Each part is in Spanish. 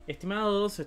Estimados,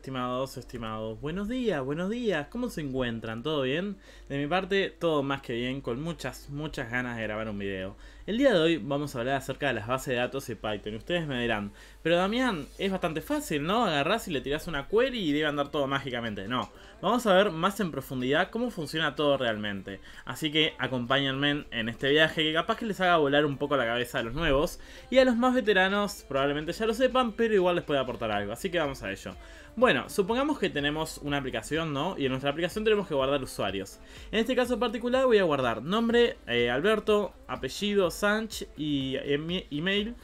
buenos días, ¿cómo se encuentran? ¿Todo bien? De mi parte, todo más que bien, con muchas ganas de grabar un video. El día de hoy vamos a hablar acerca de las bases de datos de Python, y ustedes me dirán, pero Damián, es bastante fácil, ¿no? Agarrás y le tirás una query y debe andar todo mágicamente. No, vamos a ver más en profundidad cómo funciona todo realmente. Así que acompáñenme en este viaje que capaz que les haga volar un poco la cabeza a los nuevos, y a los más veteranos probablemente ya lo sepan, pero igual les puede aportar algo, así que vamos a ello. Bueno, supongamos que tenemos una aplicación, ¿no? Y en nuestra aplicación tenemos que guardar usuarios. En este caso particular voy a guardar nombre, Alberto, apellido, Sanch y email,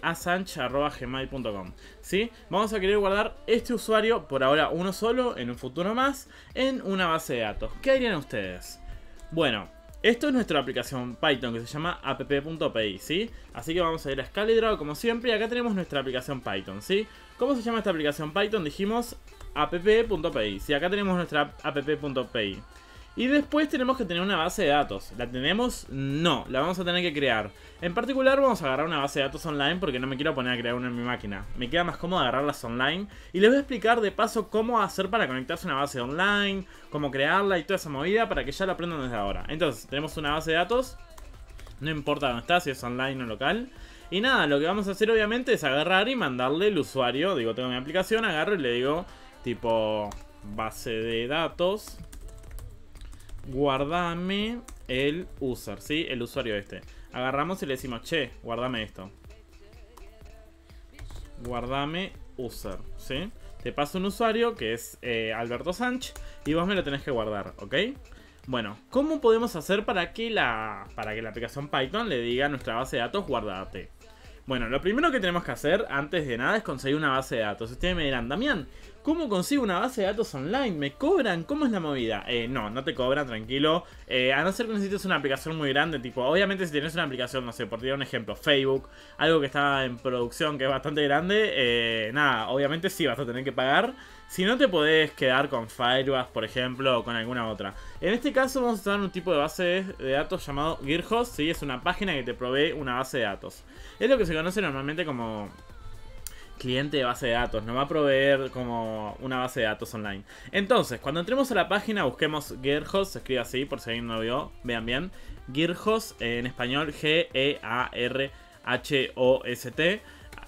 asanch@gmail.com. ¿Sí? Vamos a querer guardar este usuario, por ahora uno solo, en un futuro más, en una base de datos. ¿Qué harían ustedes? Bueno, esto es nuestra aplicación Python que se llama app.py, ¿sí? Así que vamos a ir a ScaleDraw como siempre y acá tenemos nuestra aplicación Python, ¿sí? ¿Cómo se llama esta aplicación Python? Dijimos app.py, ¿sí? Acá tenemos nuestra app.py. Y después tenemos que tener una base de datos. ¿La tenemos? No, la vamos a tener que crear. En particular vamos a agarrar una base de datos online porque no me quiero poner a crear una en mi máquina. Me queda más cómodo agarrarlas online. Y les voy a explicar de paso cómo hacer para conectarse a una base online, cómo crearla y toda esa movida para que ya la aprendan desde ahora. Entonces, tenemos una base de datos. No importa dónde está, si es online o local. Y nada, lo que vamos a hacer obviamente es agarrar y mandarle el usuario. Digo, tengo mi aplicación, agarro y le digo tipo base de datos, guardame el user, ¿sí? El usuario este. Agarramos y le decimos, che, guardame esto. Guardame user, ¿sí? Te paso un usuario que es Alberto Sanch y vos me lo tenés que guardar, ¿ok? Bueno, ¿cómo podemos hacer para que la aplicación Python le diga a nuestra base de datos guardate? Bueno, lo primero que tenemos que hacer antes de nada es conseguir una base de datos. Ustedes me dirán, Damián, ¿cómo consigo una base de datos online? ¿Me cobran? ¿Cómo es la movida? No te cobran, tranquilo. A no ser que necesites una aplicación muy grande, tipo, obviamente si tienes una aplicación, no sé, por tirar un ejemplo, Facebook, algo que está en producción que es bastante grande, nada, obviamente sí vas a tener que pagar. Si no, te podés quedar con Firebase, por ejemplo, o con alguna otra. En este caso vamos a usar un tipo de base de datos llamado GitHub, ¿sí? Es una página que te provee una base de datos. Es lo que se conoce normalmente como cliente de base de datos, nos va a proveer como una base de datos online. Entonces, cuando entremos a la página, busquemos GitHub, se escribe así, por si alguien no lo vio, vean bien. GitHub, en español, Gearhost.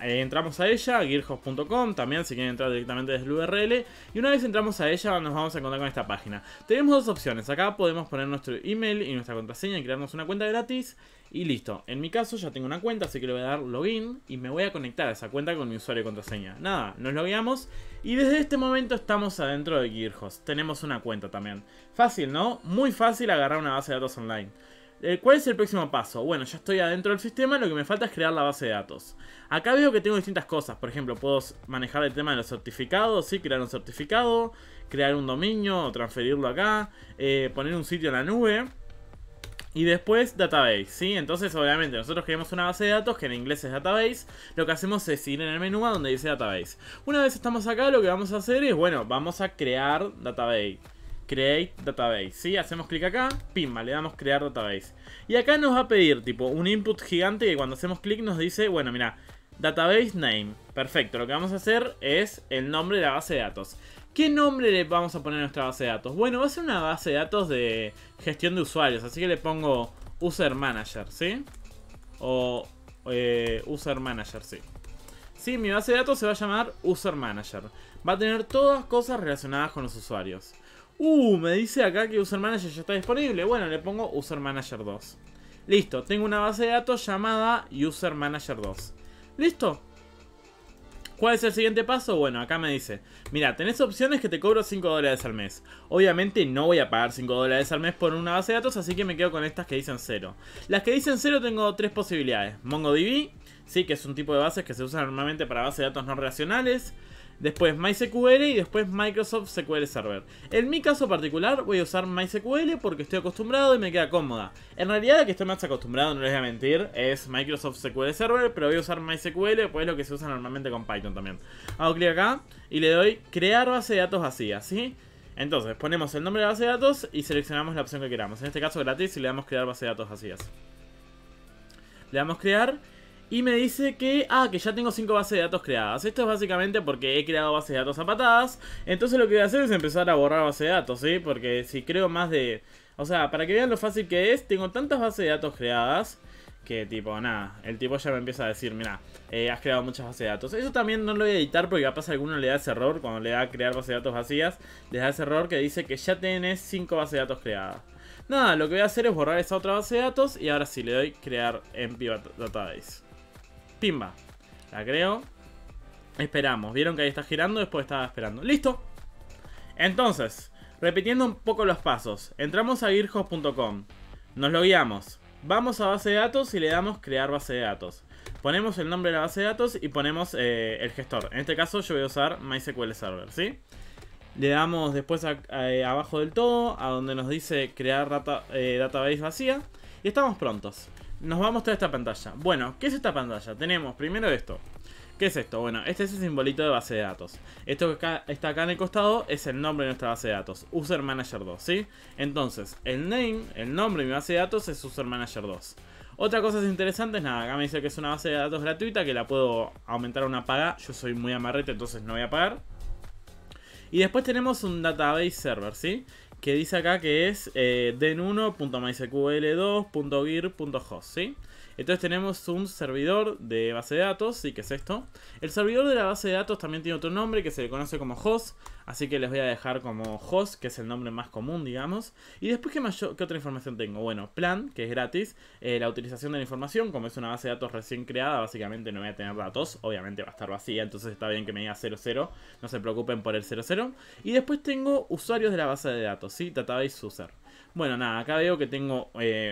Entramos a ella, gearhost.com, también si quieren entrar directamente desde el URL. Y una vez entramos a ella nos vamos a encontrar con esta página. Tenemos dos opciones, acá podemos poner nuestro email y nuestra contraseña y crearnos una cuenta gratis. Y listo, en mi caso ya tengo una cuenta, así que le voy a dar login y me voy a conectar a esa cuenta con mi usuario y contraseña. Nada, nos logueamos y desde este momento estamos adentro de GitHub. Tenemos una cuenta también. Fácil, ¿no? Muy fácil agarrar una base de datos online. ¿Cuál es el próximo paso? Bueno, ya estoy adentro del sistema, lo que me falta es crear la base de datos. Acá veo que tengo distintas cosas, por ejemplo, puedo manejar el tema de los certificados, ¿sí? Crear un certificado, crear un dominio o transferirlo acá, poner un sitio en la nube. Y después database, ¿sí? Entonces obviamente nosotros creamos una base de datos que en inglés es database. Lo que hacemos es ir en el menú a donde dice database. Una vez estamos acá, lo que vamos a hacer es, bueno, vamos a crear database. Create database, ¿sí? Hacemos clic acá, pimba, le damos crear database. Y acá nos va a pedir tipo un input gigante que cuando hacemos clic nos dice, bueno, mira, database name. Perfecto, lo que vamos a hacer es el nombre de la base de datos. ¿Qué nombre le vamos a poner a nuestra base de datos? Bueno, va a ser una base de datos de gestión de usuarios, así que le pongo user manager, ¿sí? O user manager, sí. Sí, mi base de datos se va a llamar user manager. Va a tener todas cosas relacionadas con los usuarios. Me dice acá que User Manager ya está disponible. Bueno, le pongo User Manager 2. Listo, tengo una base de datos llamada User Manager 2. ¿Listo? ¿Cuál es el siguiente paso? Bueno, acá me dice, mira, tenés opciones que te cobro $5 al mes. Obviamente no voy a pagar $5 al mes por una base de datos, así que me quedo con estas que dicen 0. Las que dicen 0 tengo tres posibilidades. MongoDB, sí, que es un tipo de bases que se usa normalmente para bases de datos no relacionales. Después MySQL y después Microsoft SQL Server. En mi caso particular voy a usar MySQL porque estoy acostumbrado y me queda cómoda. En realidad la que estoy más acostumbrado, no les voy a mentir, es Microsoft SQL Server, pero voy a usar MySQL, pues es lo que se usa normalmente con Python también. Hago clic acá y le doy crear base de datos vacía, ¿sí? Entonces ponemos el nombre de la base de datos y seleccionamos la opción que queramos. En este caso gratis y le damos crear base de datos vacías. Le damos crear. Y me dice que ya tengo 5 bases de datos creadas. Esto es básicamente porque he creado bases de datos a patadas. Entonces lo que voy a hacer es empezar a borrar bases de datos, ¿sí? Porque si creo más de... O sea, para que vean lo fácil que es, tengo tantas bases de datos creadas que tipo, nada, el tipo ya me empieza a decir, mira, has creado muchas bases de datos. Eso también no lo voy a editar porque capaz a alguno le da ese error, cuando le da a crear bases de datos vacías, les da ese error que dice que ya tenés 5 bases de datos creadas. Nada, lo que voy a hacer es borrar esa otra base de datos y ahora sí le doy crear empty database. Pimba, la creo. Esperamos, vieron que ahí está girando, después estaba esperando. ¡Listo! Entonces, repitiendo un poco los pasos. Entramos a gearhost.com. Nos logueamos. Vamos a base de datos y le damos crear base de datos. Ponemos el nombre de la base de datos y ponemos el gestor. En este caso yo voy a usar MySQL Server, ¿sí? Le damos después abajo del todo, a donde nos dice crear database vacía. Y estamos prontos. Nos va a mostrar esta pantalla. Bueno, ¿qué es esta pantalla? Tenemos primero esto. ¿Qué es esto? Bueno, este es el simbolito de base de datos. Esto que está acá en el costado es el nombre de nuestra base de datos. User Manager 2, ¿sí? Entonces, el nombre de mi base de datos es User Manager 2. Otra cosa interesante es nada, acá me dice que es una base de datos gratuita que la puedo aumentar a una paga. Yo soy muy amarrete, entonces no voy a pagar. Y después tenemos un database server, ¿sí? Que dice acá que es den1.mysql2.gear.host, ¿sí? Entonces tenemos un servidor de base de datos, ¿sí? Que es esto. El servidor de la base de datos también tiene otro nombre que se le conoce como host. Así que les voy a dejar como host, que es el nombre más común, digamos. Y después, ¿qué otra información tengo? Bueno, plan, que es gratis. La utilización de la información, como es una base de datos recién creada, básicamente no voy a tener datos. Obviamente va a estar vacía, entonces está bien que me diga 00. No se preocupen por el 00. Y después tengo usuarios de la base de datos, ¿sí? Database user. Bueno, nada, acá veo que tengo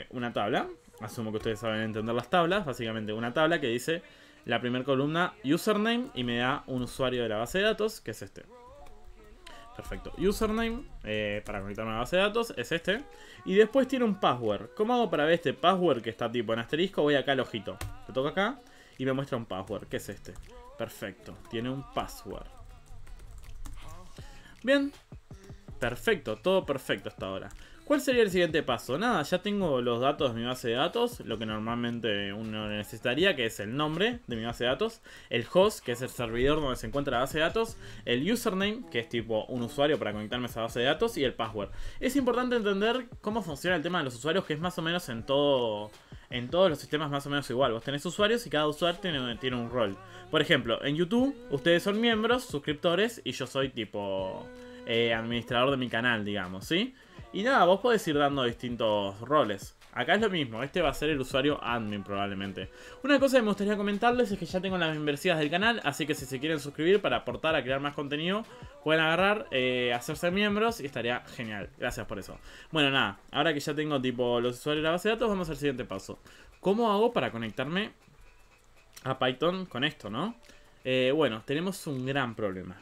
una tabla. Asumo que ustedes saben entender las tablas. Básicamente una tabla que dice la primera columna username y me da un usuario de la base de datos, que es este. Perfecto. Username para conectarme a la base de datos es este. Y después tiene un password. ¿Cómo hago para ver este password que está tipo en asterisco? Voy acá al ojito. Le toco acá y me muestra un password, que es este. Perfecto. Tiene un password. Bien. Perfecto. Todo perfecto hasta ahora. ¿Cuál sería el siguiente paso? Nada, ya tengo los datos de mi base de datos, lo que normalmente uno necesitaría, que es el nombre de mi base de datos, el host, que es el servidor donde se encuentra la base de datos, el username, que es tipo un usuario para conectarme a esa base de datos, y el password. Es importante entender cómo funciona el tema de los usuarios, que es más o menos en todos los sistemas más o menos igual. Vos tenés usuarios y cada usuario tiene un rol. Por ejemplo, en YouTube, ustedes son miembros, suscriptores, y yo soy tipo administrador de mi canal, digamos, ¿sí? Y nada, vos podés ir dando distintos roles. Acá es lo mismo, este va a ser el usuario admin probablemente. Una cosa que me gustaría comentarles es que ya tengo las membresías del canal, así que si se quieren suscribir para aportar a crear más contenido, pueden agarrar, hacerse miembros y estaría genial. Gracias por eso. Bueno, nada, ahora que ya tengo tipo los usuarios de la base de datos, vamos al siguiente paso. ¿Cómo hago para conectarme a Python con esto, no? Bueno, tenemos un gran problema.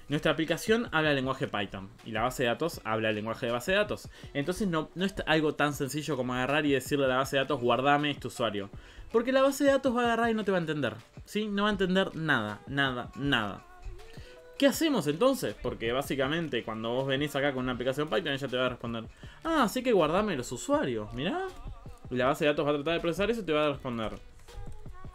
Nuestra aplicación habla el lenguaje Python y la base de datos habla el lenguaje de base de datos. Entonces no es algo tan sencillo como agarrar y decirle a la base de datos guardame este usuario. Porque la base de datos va a agarrar y no te va a entender, ¿sí? No va a entender nada. ¿Qué hacemos entonces? Porque básicamente cuando vos venís acá con una aplicación Python ella te va a responder así que guardame los usuarios, mirá. Y la base de datos va a tratar de procesar eso y te va a responder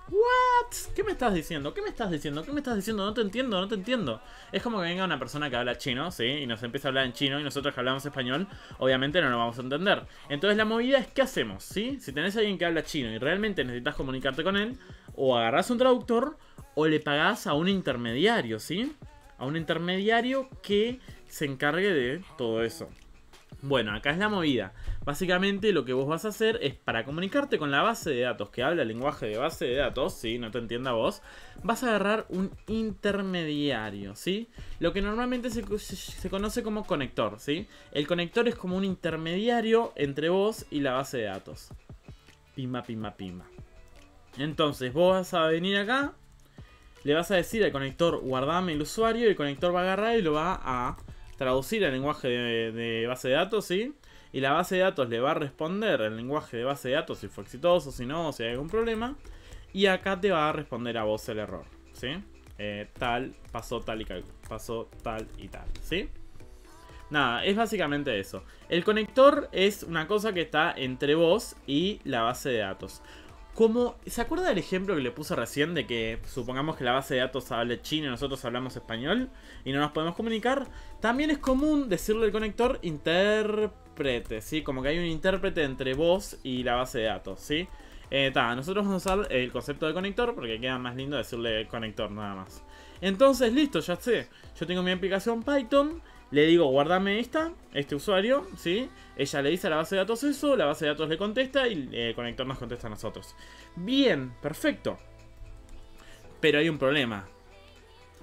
¿what? ¿Qué me estás diciendo? No te entiendo. Es como que venga una persona que habla chino, ¿sí? Y nos empieza a hablar en chino y nosotros que hablamos español, obviamente no lo vamos a entender. Entonces la movida es ¿qué hacemos? ¿Sí? Si tenés a alguien que habla chino y realmente necesitas comunicarte con él, o agarrás un traductor o le pagás a un intermediario, ¿sí? A un intermediario que se encargue de todo eso. Bueno, acá es la movida. Básicamente lo que vos vas a hacer es para comunicarte con la base de datos que habla el lenguaje de base de datos, ¿sí? No te entienda vos. Vas a agarrar un intermediario, ¿sí? Lo que normalmente se conoce como conector, ¿sí? El conector es como un intermediario entre vos y la base de datos. Pimba. Entonces vos vas a venir acá, le vas a decir al conector guardame el usuario y el conector va a agarrar y lo va a traducir al lenguaje de base de datos, ¿sí? Y la base de datos le va a responder el lenguaje de base de datos si fue exitoso, si no, si hay algún problema. Y acá te va a responder a vos el error, ¿sí? Pasó tal y tal, ¿sí? Nada, es básicamente eso. El conector es una cosa que está entre vos y la base de datos. ¿Se acuerda del ejemplo que le puse recién de que supongamos que la base de datos habla chino y nosotros hablamos español y no nos podemos comunicar? También es común decirle al conector intérprete, ¿sí? Como que hay un intérprete entre vos y la base de datos, ¿sí? Nosotros vamos a usar el concepto de conector porque queda más lindo decirle conector nada más. Entonces, listo, ya sé. Yo tengo mi aplicación Python. Le digo, guardame este usuario, ¿sí? Ella le dice a la base de datos eso, la base de datos le contesta y el conector nos contesta a nosotros. Bien, perfecto. Pero hay un problema.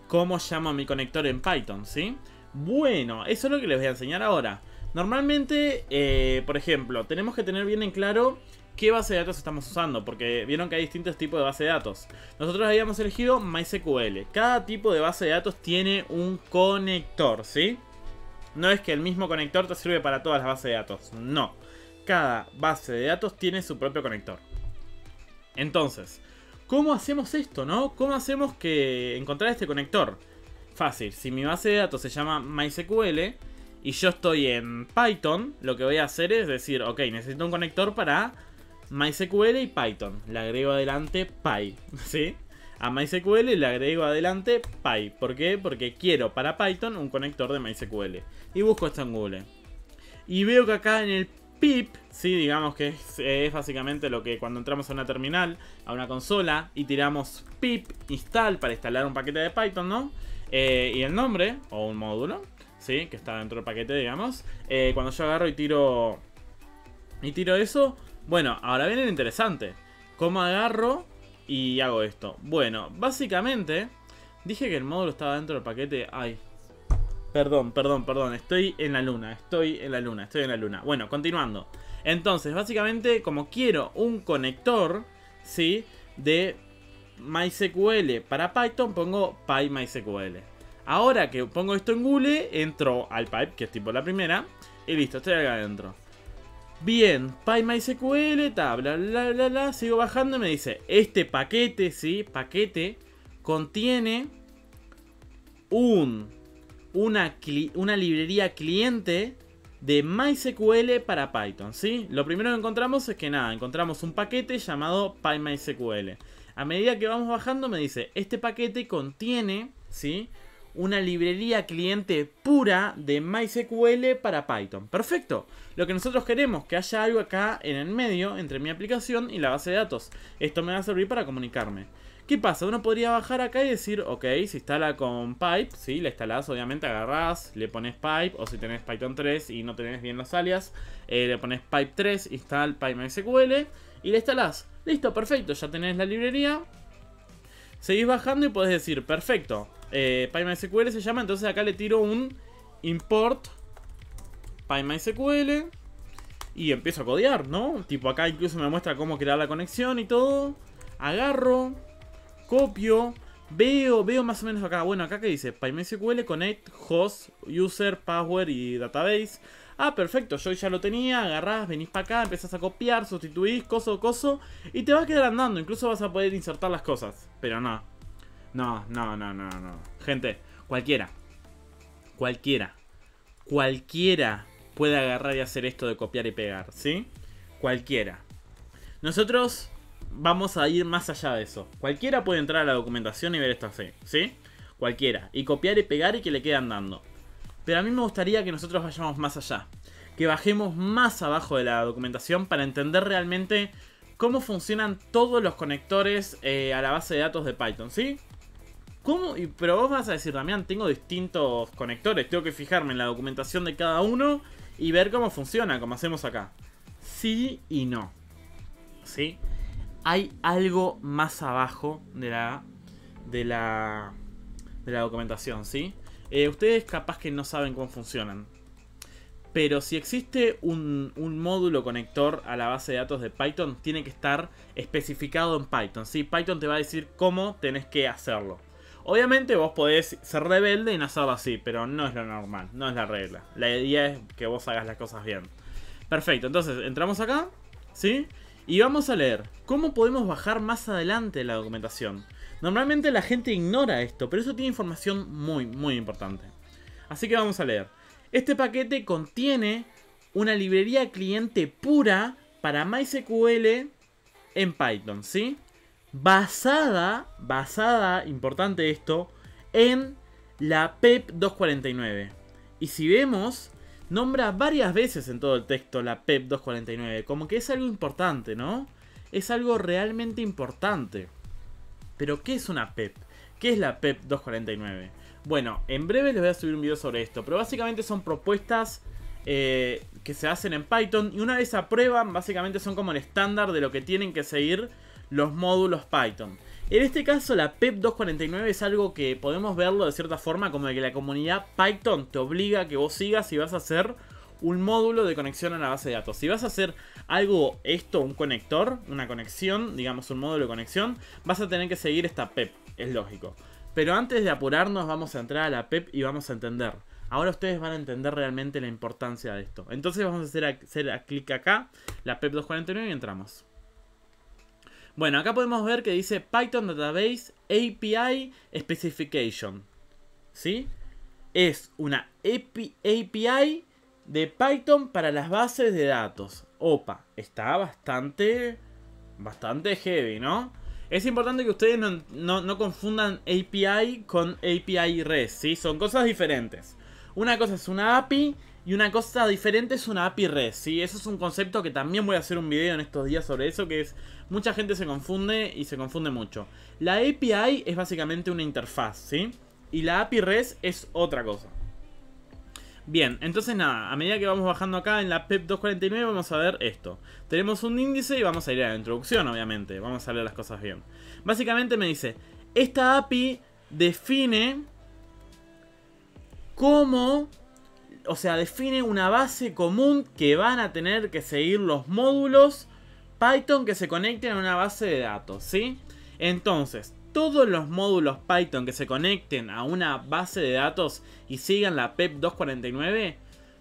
¿Cómo llamo a mi conector en Python, sí? Bueno, eso es lo que les voy a enseñar ahora. Normalmente, por ejemplo, tenemos que tener bien en claro qué base de datos estamos usando, porque vieron que hay distintos tipos de base de datos. Nosotros habíamos elegido MySQL. Cada tipo de base de datos tiene un conector, ¿sí? No es que el mismo conector te sirve para todas las bases de datos. No. Cada base de datos tiene su propio conector. Entonces, ¿cómo hacemos esto, no? ¿Cómo hacemos que encontrar este conector? Fácil. Si mi base de datos se llama MySQL y yo estoy en Python, lo que voy a hacer es decir, ok, necesito un conector para MySQL y Python. Le agrego adelante Py, ¿sí? A MySQL le agrego adelante Py. ¿Por qué? Porque quiero para Python un conector de MySQL. Y busco esto en Google. Y veo que acá en el pip, sí, digamos que es básicamente lo que cuando entramos a una terminal, a una consola, y tiramos pip install para instalar un paquete de Python, ¿no? Y el nombre, o un módulo, sí, que está dentro del paquete, digamos. Cuando yo agarro y tiro eso, bueno, ahora viene lo interesante. ¿Cómo agarro y hago esto? Bueno, básicamente dije que el módulo estaba dentro del paquete. Ay, perdón, estoy en la luna. Bueno, continuando. Entonces, básicamente, como quiero un conector, ¿sí? De MySQL para Python, pongo PyMySQL. Ahora que pongo esto en Google, entro al pipe, que es tipo la primera, y listo, estoy acá adentro. Bien, PyMySQL, bla, sigo bajando y me dice, este paquete, ¿sí? Paquete contiene una librería cliente de MySQL para Python, ¿sí? Lo primero que encontramos es que encontramos un paquete llamado PyMySQL. A medida que vamos bajando me dice, este paquete contiene, ¿sí? Una librería cliente pura de MySQL para Python. Perfecto. Lo que nosotros queremos, que haya algo acá en el medio entre mi aplicación y la base de datos. Esto me va a servir para comunicarme. ¿Qué pasa? Uno podría bajar acá y decir, ok, se instala con Pipe, ¿sí? La instalás, obviamente agarrás, le pones Pipe, o si tenés Python 3 y no tenés bien los alias, le pones Pipe 3, install PyMySQL y la instalás. Listo, perfecto, ya tenés la librería. Seguís bajando y podés decir, perfecto, PyMySQL se llama, entonces acá le tiro un import PyMySQL y empiezo a codear, ¿no? Tipo acá incluso me muestra cómo crear la conexión y todo. Agarro, copio, veo más o menos acá. Bueno, acá que dice PyMySQL connect host, user, password y database. Ah, perfecto, yo ya lo tenía. Agarrás, venís para acá, empezás a copiar, sustituís, coso, y te va a quedar andando. Incluso vas a poder insertar las cosas. Pero no. Gente, cualquiera puede agarrar y hacer esto de copiar y pegar, ¿sí? Cualquiera. Nosotros vamos a ir más allá de eso. Cualquiera puede entrar a la documentación y ver esto así, ¿sí? Cualquiera. Y copiar y pegar y que le quede andando. Pero a mí me gustaría que nosotros vayamos más allá. Que bajemos más abajo de la documentación para entender realmente cómo funcionan todos los conectores a la base de datos de Python, ¿sí? ¿Cómo? Pero vos vas a decir, Damián, tengo distintos conectores. Tengo que fijarme en la documentación de cada uno y ver cómo funciona, como hacemos acá. Sí y no. ¿Sí? Hay algo más abajo de la documentación, ¿sí? Ustedes capaz que no saben cómo funcionan. Pero si existe un módulo conector a la base de datos de Python, tiene que estar especificado en Python, ¿sí? Python te va a decir cómo tenés que hacerlo. Obviamente vos podés ser rebelde y no hacerlo así, pero no es lo normal, no es la regla. La idea es que vos hagas las cosas bien. Perfecto, entonces entramos acá, ¿sí? Y vamos a leer cómo podemos bajar más adelante la documentación. Normalmente la gente ignora esto, pero eso tiene información muy importante. Así que vamos a leer. Este paquete contiene una librería cliente pura para MySQL en Python, ¿sí? Basada, importante esto, en la PEP 249. Y si vemos, nombra varias veces en todo el texto la PEP 249, como que es algo importante, ¿no? Es algo realmente importante. Pero, ¿qué es una PEP? ¿Qué es la PEP 249? Bueno, en breve les voy a subir un video sobre esto, pero básicamente son propuestas que se hacen en Python y una vez se aprueban, básicamente son como el estándar de lo que tienen que seguir los módulos Python. En este caso la PEP 249 es algo que podemos verlo de cierta forma como de que la comunidad Python te obliga a que vos sigas si vas a hacer un módulo de conexión a la base de datos. Si vas a hacer algo, un conector, una conexión, digamos un módulo de conexión, vas a tener que seguir esta PEP, es lógico. Pero antes de apurarnos vamos a entrar a la PEP y vamos a entender. Ahora ustedes van a entender realmente la importancia de esto. Entonces vamos a hacer clic acá, la PEP 249 y entramos. Bueno, acá podemos ver que dice Python Database API Specification. ¿Sí? Es una API de Python para las bases de datos. Opa, está bastante heavy, ¿no? Es importante que ustedes no confundan API con API REST, ¿sí? Son cosas diferentes. Una cosa es una API y una cosa diferente es una API REST, ¿sí? Eso es un concepto que también voy a hacer un video en estos días sobre eso, que es... Mucha gente se confunde y se confunde mucho. La API es básicamente una interfaz, ¿sí? Y la API REST es otra cosa. Bien, entonces nada, a medida que vamos bajando acá en la PEP 249 vamos a ver esto. Tenemos un índice y vamos a ir a la introducción, obviamente. Vamos a leer las cosas bien. Básicamente me dice, esta API define cómo... O sea, define una base común que van a tener que seguir los módulos Python que se conecten a una base de datos, ¿sí? Entonces, todos los módulos Python que se conecten a una base de datos y sigan la PEP 249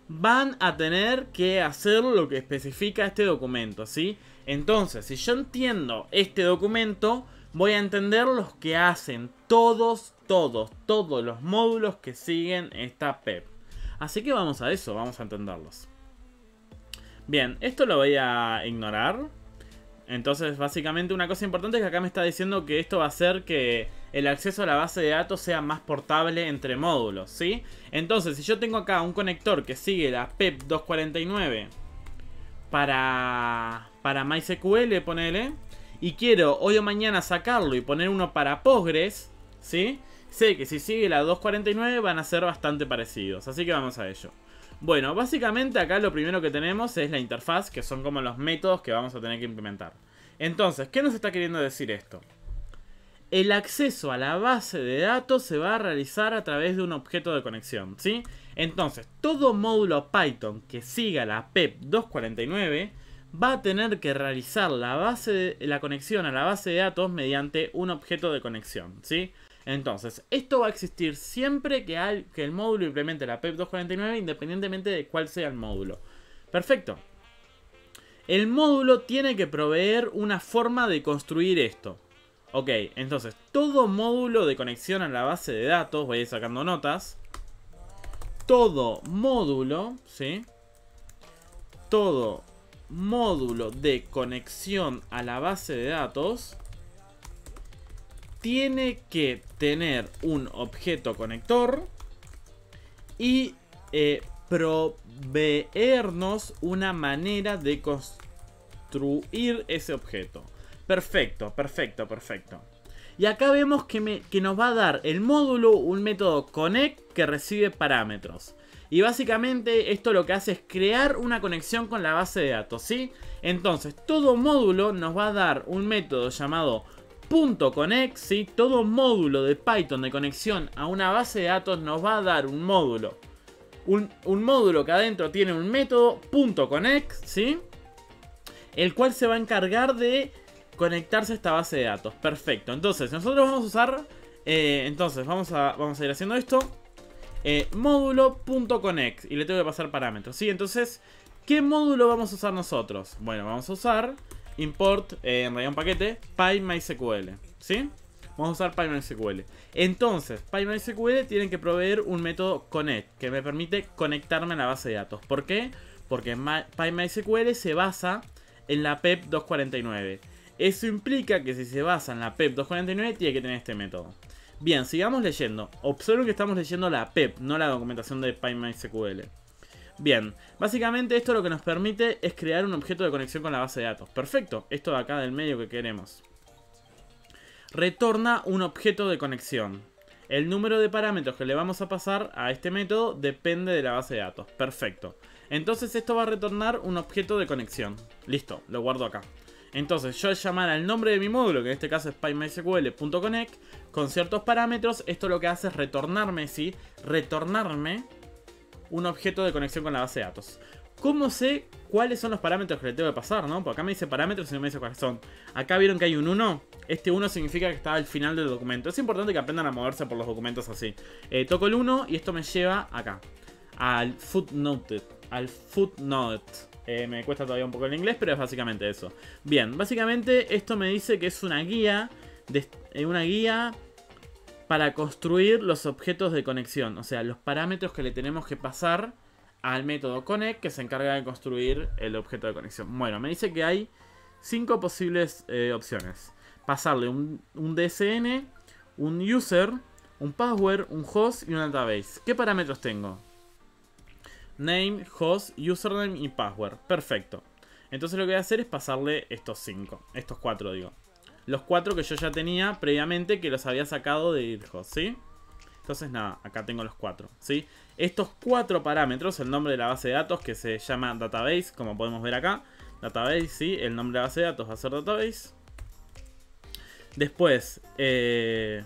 van a tener que hacer lo que especifica este documento, ¿sí? Entonces, si yo entiendo este documento, voy a entender los que hacen todos los módulos que siguen esta PEP. Así que vamos a eso, vamos a entenderlos. Bien, esto lo voy a ignorar. Entonces, básicamente una cosa importante es que acá me está diciendo que esto va a hacer que el acceso a la base de datos sea más portable entre módulos, ¿sí? Entonces, si yo tengo acá un conector que sigue la PEP 249 para MySQL, ponele, y quiero hoy o mañana sacarlo y poner uno para Postgres, ¿sí? Sé que si sigue la 249 van a ser bastante parecidos, así que vamos a ello. Bueno, básicamente acá lo primero que tenemos es la interfaz, que son como los métodos que vamos a tener que implementar. Entonces, ¿qué nos está queriendo decir esto? El acceso a la base de datos se va a realizar a través de un objeto de conexión, ¿sí? Entonces, todo módulo Python que siga la PEP 249 va a tener que realizar la conexión a la base de datos mediante un objeto de conexión, ¿sí? Entonces, esto va a existir siempre que el módulo implemente la PEP 249, independientemente de cuál sea el módulo. Perfecto. El módulo tiene que proveer una forma de construir esto. Ok, entonces, todo módulo de conexión a la base de datos, voy a ir sacando notas. Todo módulo, ¿sí? Todo módulo de conexión a la base de datos tiene que tener un objeto conector y proveernos una manera de construir ese objeto. Perfecto. Y acá vemos que nos va a dar el módulo un método connect que recibe parámetros. Y básicamente esto lo que hace es crear una conexión con la base de datos, ¿sí? Entonces todo módulo nos va a dar un método llamado .connect, ¿sí? Todo módulo de Python de conexión a una base de datos nos va a dar un módulo. Un módulo que adentro tiene un método .connect, ¿sí? El cual se va a encargar de conectarse a esta base de datos. Perfecto. Entonces, nosotros vamos a usar... vamos a ir haciendo esto. Módulo.connect. Y le tengo que pasar parámetros, ¿sí? Entonces, ¿qué módulo vamos a usar nosotros? Bueno, vamos a usar... import, en realidad un paquete, PyMySQL, ¿sí? Vamos a usar PyMySQL. Entonces, PyMySQL tiene que proveer un método connect que me permite conectarme a la base de datos. ¿Por qué? Porque PyMySQL se basa en la PEP 249. Eso implica que si se basa en la PEP 249 tiene que tener este método. Bien, sigamos leyendo. Observen que estamos leyendo la PEP, no la documentación de PyMySQL. Bien, básicamente esto lo que nos permite es crear un objeto de conexión con la base de datos. Perfecto, esto de acá del medio que queremos. Retorna un objeto de conexión. El número de parámetros que le vamos a pasar a este método depende de la base de datos. Perfecto. Entonces esto va a retornar un objeto de conexión. Listo, lo guardo acá. Entonces yo al llamar al nombre de mi módulo, que en este caso es PyMySQL.connect, con ciertos parámetros, esto lo que hace es retornarme, ¿sí? Retornarme un objeto de conexión con la base de datos. ¿Cómo sé cuáles son los parámetros que le tengo que pasar, no? Porque acá me dice parámetros y no me dice cuáles son. Acá vieron que hay un 1. Este 1 significa que está al final del documento. Es importante que aprendan a moverse por los documentos así. Toco el 1 y esto me lleva acá. Al footnote. Me cuesta todavía un poco el inglés, pero es básicamente eso. Bien, básicamente esto me dice que es una guía para construir los objetos de conexión. O sea, los parámetros que le tenemos que pasar al método connect que se encarga de construir el objeto de conexión. Bueno, me dice que hay 5 posibles opciones. Pasarle un DSN, un user, un password, un host y un database. ¿Qué parámetros tengo? Name, host, username y password. Perfecto. Entonces lo que voy a hacer es pasarle estos 4 digo. Los 4 que yo ya tenía previamente que los había sacado de Irhost, ¿sí? Entonces nada, acá tengo los 4, ¿sí? Estos 4 parámetros, el nombre de la base de datos que se llama database, como podemos ver acá. Database, ¿sí? El nombre de la base de datos va a ser database. Después, el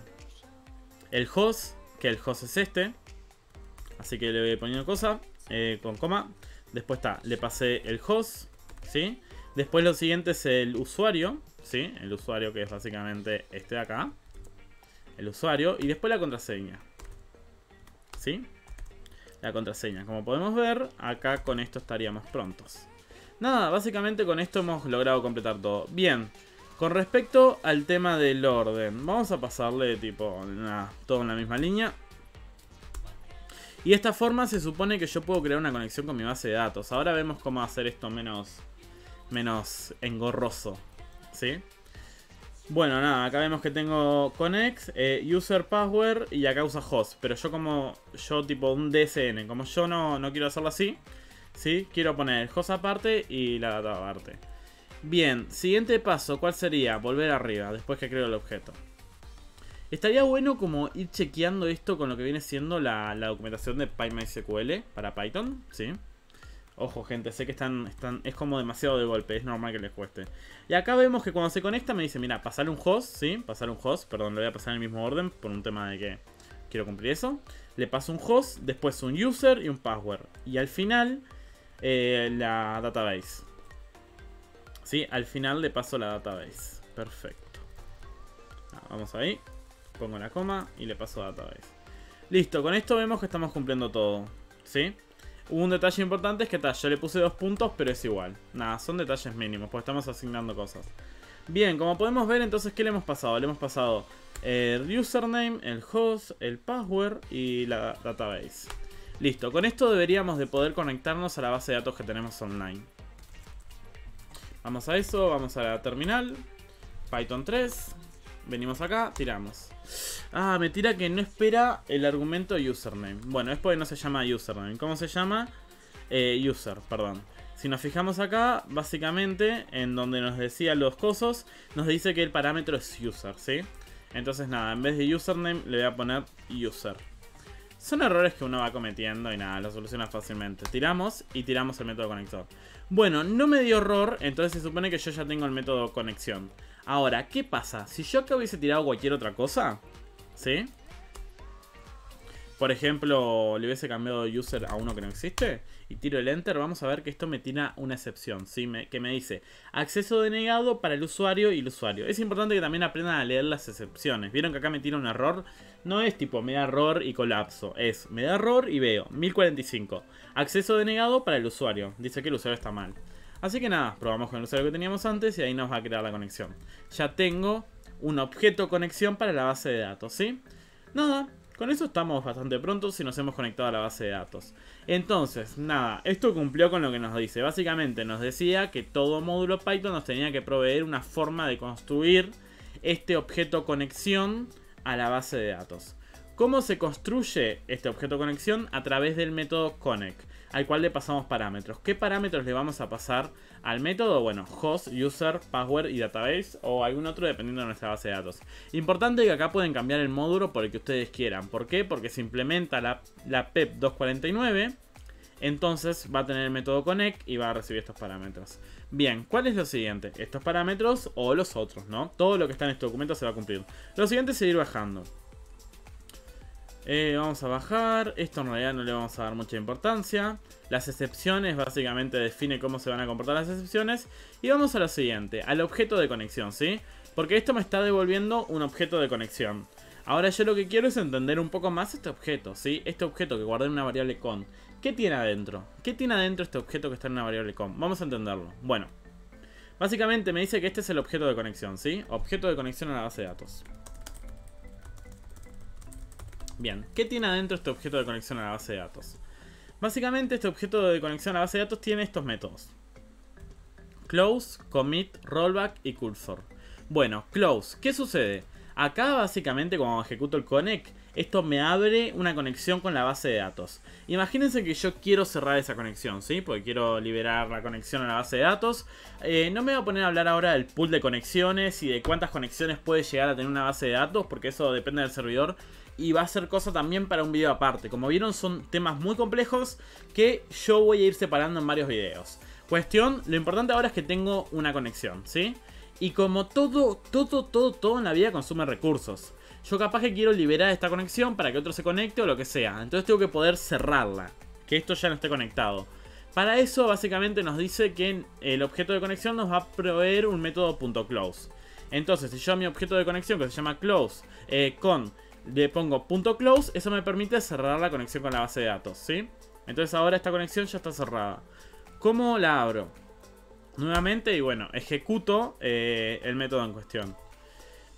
host, que el host es este. Así que le voy poniendo cosa, con coma. Después está, le pasé el host, ¿sí? Después lo siguiente es el usuario, ¿sí? El usuario que es básicamente este de acá. El usuario. Y después la contraseña. ¿Sí? La contraseña. Como podemos ver, acá con esto estaríamos prontos. Nada, básicamente con esto hemos logrado completar todo. Bien. Con respecto al tema del orden, vamos a pasarle tipo todo en la misma línea. Y de esta forma se supone que yo puedo crear una conexión con mi base de datos. Ahora vemos cómo hacer esto menos engorroso, ¿sí? Bueno, nada, acá vemos que tengo connect, user, password y acá usa host. Pero yo tipo un DSN, como yo no quiero hacerlo así, ¿sí? Quiero poner el host aparte y la data aparte. Bien, siguiente paso, ¿cuál sería? Volver arriba, después que creo el objeto. Estaría bueno como ir chequeando esto con lo que viene siendo la documentación de PyMySQL para Python, ¿sí? Ojo, gente, sé que es como demasiado de golpe, es normal que les cueste. Y acá vemos que cuando se conecta me dice, mira, pasarle un host, ¿sí? Pasar un host, perdón, lo voy a pasar en el mismo orden por un tema de que quiero cumplir eso. Le paso un host, después un user y un password. Y al final, la database. ¿Sí? Al final le paso la database. Perfecto. Vamos ahí. Pongo la coma y le paso database. Listo, con esto vemos que estamos cumpliendo todo, ¿sí? Un detalle importante es que yo le puse 2 puntos, pero es igual. Nada, son detalles mínimos, porque estamos asignando cosas. Bien, como podemos ver, entonces, ¿qué le hemos pasado? Le hemos pasado el username, el host, el password y la database. Listo, con esto deberíamos de poder conectarnos a la base de datos que tenemos online. Vamos a eso, vamos a la terminal. Python 3. Venimos acá, tiramos. Ah, me tira que no espera el argumento username. Bueno, es porque no se llama username. ¿Cómo se llama? User, perdón. Si nos fijamos acá, básicamente, en donde nos decía los cosos, nos dice que el parámetro es user, ¿sí? Entonces nada, en vez de username le voy a poner user. Son errores que uno va cometiendo y nada, lo soluciona fácilmente. Tiramos y tiramos el método conector. Bueno, no me dio error, entonces se supone que yo ya tengo el método conexión. Ahora, ¿qué pasa? Si yo acá hubiese tirado cualquier otra cosa, ¿sí? Por ejemplo, le hubiese cambiado user a uno que no existe y tiro el enter, vamos a ver que esto me tira una excepción, ¿sí? Que me dice acceso denegado para el usuario y el usuario. Es importante que también aprendan a leer las excepciones. ¿Vieron que acá me tira un error? No es tipo me da error y colapso, es me da error y veo 1045. Acceso denegado para el usuario, dice que el usuario está mal. Así que nada, probamos con el usuario que teníamos antes y ahí nos va a crear la conexión. Ya tengo un objeto conexión para la base de datos, ¿sí? Nada, Con eso estamos bastante prontos y nos hemos conectado a la base de datos. Entonces, nada, esto cumplió con lo que nos dice. Básicamente nos decía que todo módulo Python nos tenía que proveer una forma de construir este objeto conexión a la base de datos. ¿Cómo se construye este objeto conexión? A través del método connect, al cual le pasamos parámetros. ¿Qué parámetros le vamos a pasar al método? Bueno, host, user, password y database, o algún otro dependiendo de nuestra base de datos. Importante que acá pueden cambiar el módulo por el que ustedes quieran. ¿Por qué? Porque se implementa la PEP 249, entonces va a tener el método connect y va a recibir estos parámetros. Bien, ¿cuál es lo siguiente? Estos parámetros o los otros, ¿no? Todo lo que está en este documento se va a cumplir. Lo siguiente es seguir bajando. Vamos a bajar. Esto en realidad no le vamos a dar mucha importancia. Las excepciones básicamente define cómo se van a comportar las excepciones. Y vamos a lo siguiente, al objeto de conexión, ¿sí? Porque esto me está devolviendo un objeto de conexión. Ahora yo lo que quiero es entender un poco más este objeto, ¿sí? Este objeto que guardé en una variable con. ¿Qué tiene adentro? ¿Qué tiene adentro este objeto que está en una variable con? Vamos a entenderlo. Bueno, básicamente me dice que este es el objeto de conexión, ¿sí? Objeto de conexión a la base de datos. Bien, ¿qué tiene adentro este objeto de conexión a la base de datos? Básicamente este objeto de conexión a la base de datos tiene estos métodos: close, commit, rollback y cursor. Bueno, close, ¿qué sucede? Acá básicamente cuando ejecuto el connect, esto me abre una conexión con la base de datos. Imagínense que yo quiero cerrar esa conexión, ¿sí? Porque quiero liberar la conexión a la base de datos. No me voy a poner a hablar ahora del pool de conexiones y de cuántas conexiones puede llegar a tener una base de datos, porque eso depende del servidor. Y va a ser cosa también para un video aparte. Como vieron, son temas muy complejos que yo voy a ir separando en varios videos. Cuestión, lo importante ahora es que tengo una conexión, ¿sí? Y como todo en la vida consume recursos, yo capaz que quiero liberar esta conexión para que otro se conecte o lo que sea. Entonces tengo que poder cerrarla, que esto ya no esté conectado. Para eso básicamente nos dice que el objeto de conexión nos va a proveer un método .close. Entonces si yo a mi objeto de conexión, que se llama close, le pongo .close, eso me permite cerrar la conexión con la base de datos, ¿sí? Entonces ahora esta conexión ya está cerrada. ¿Cómo la abro? Nuevamente, y bueno, ejecuto el método en cuestión.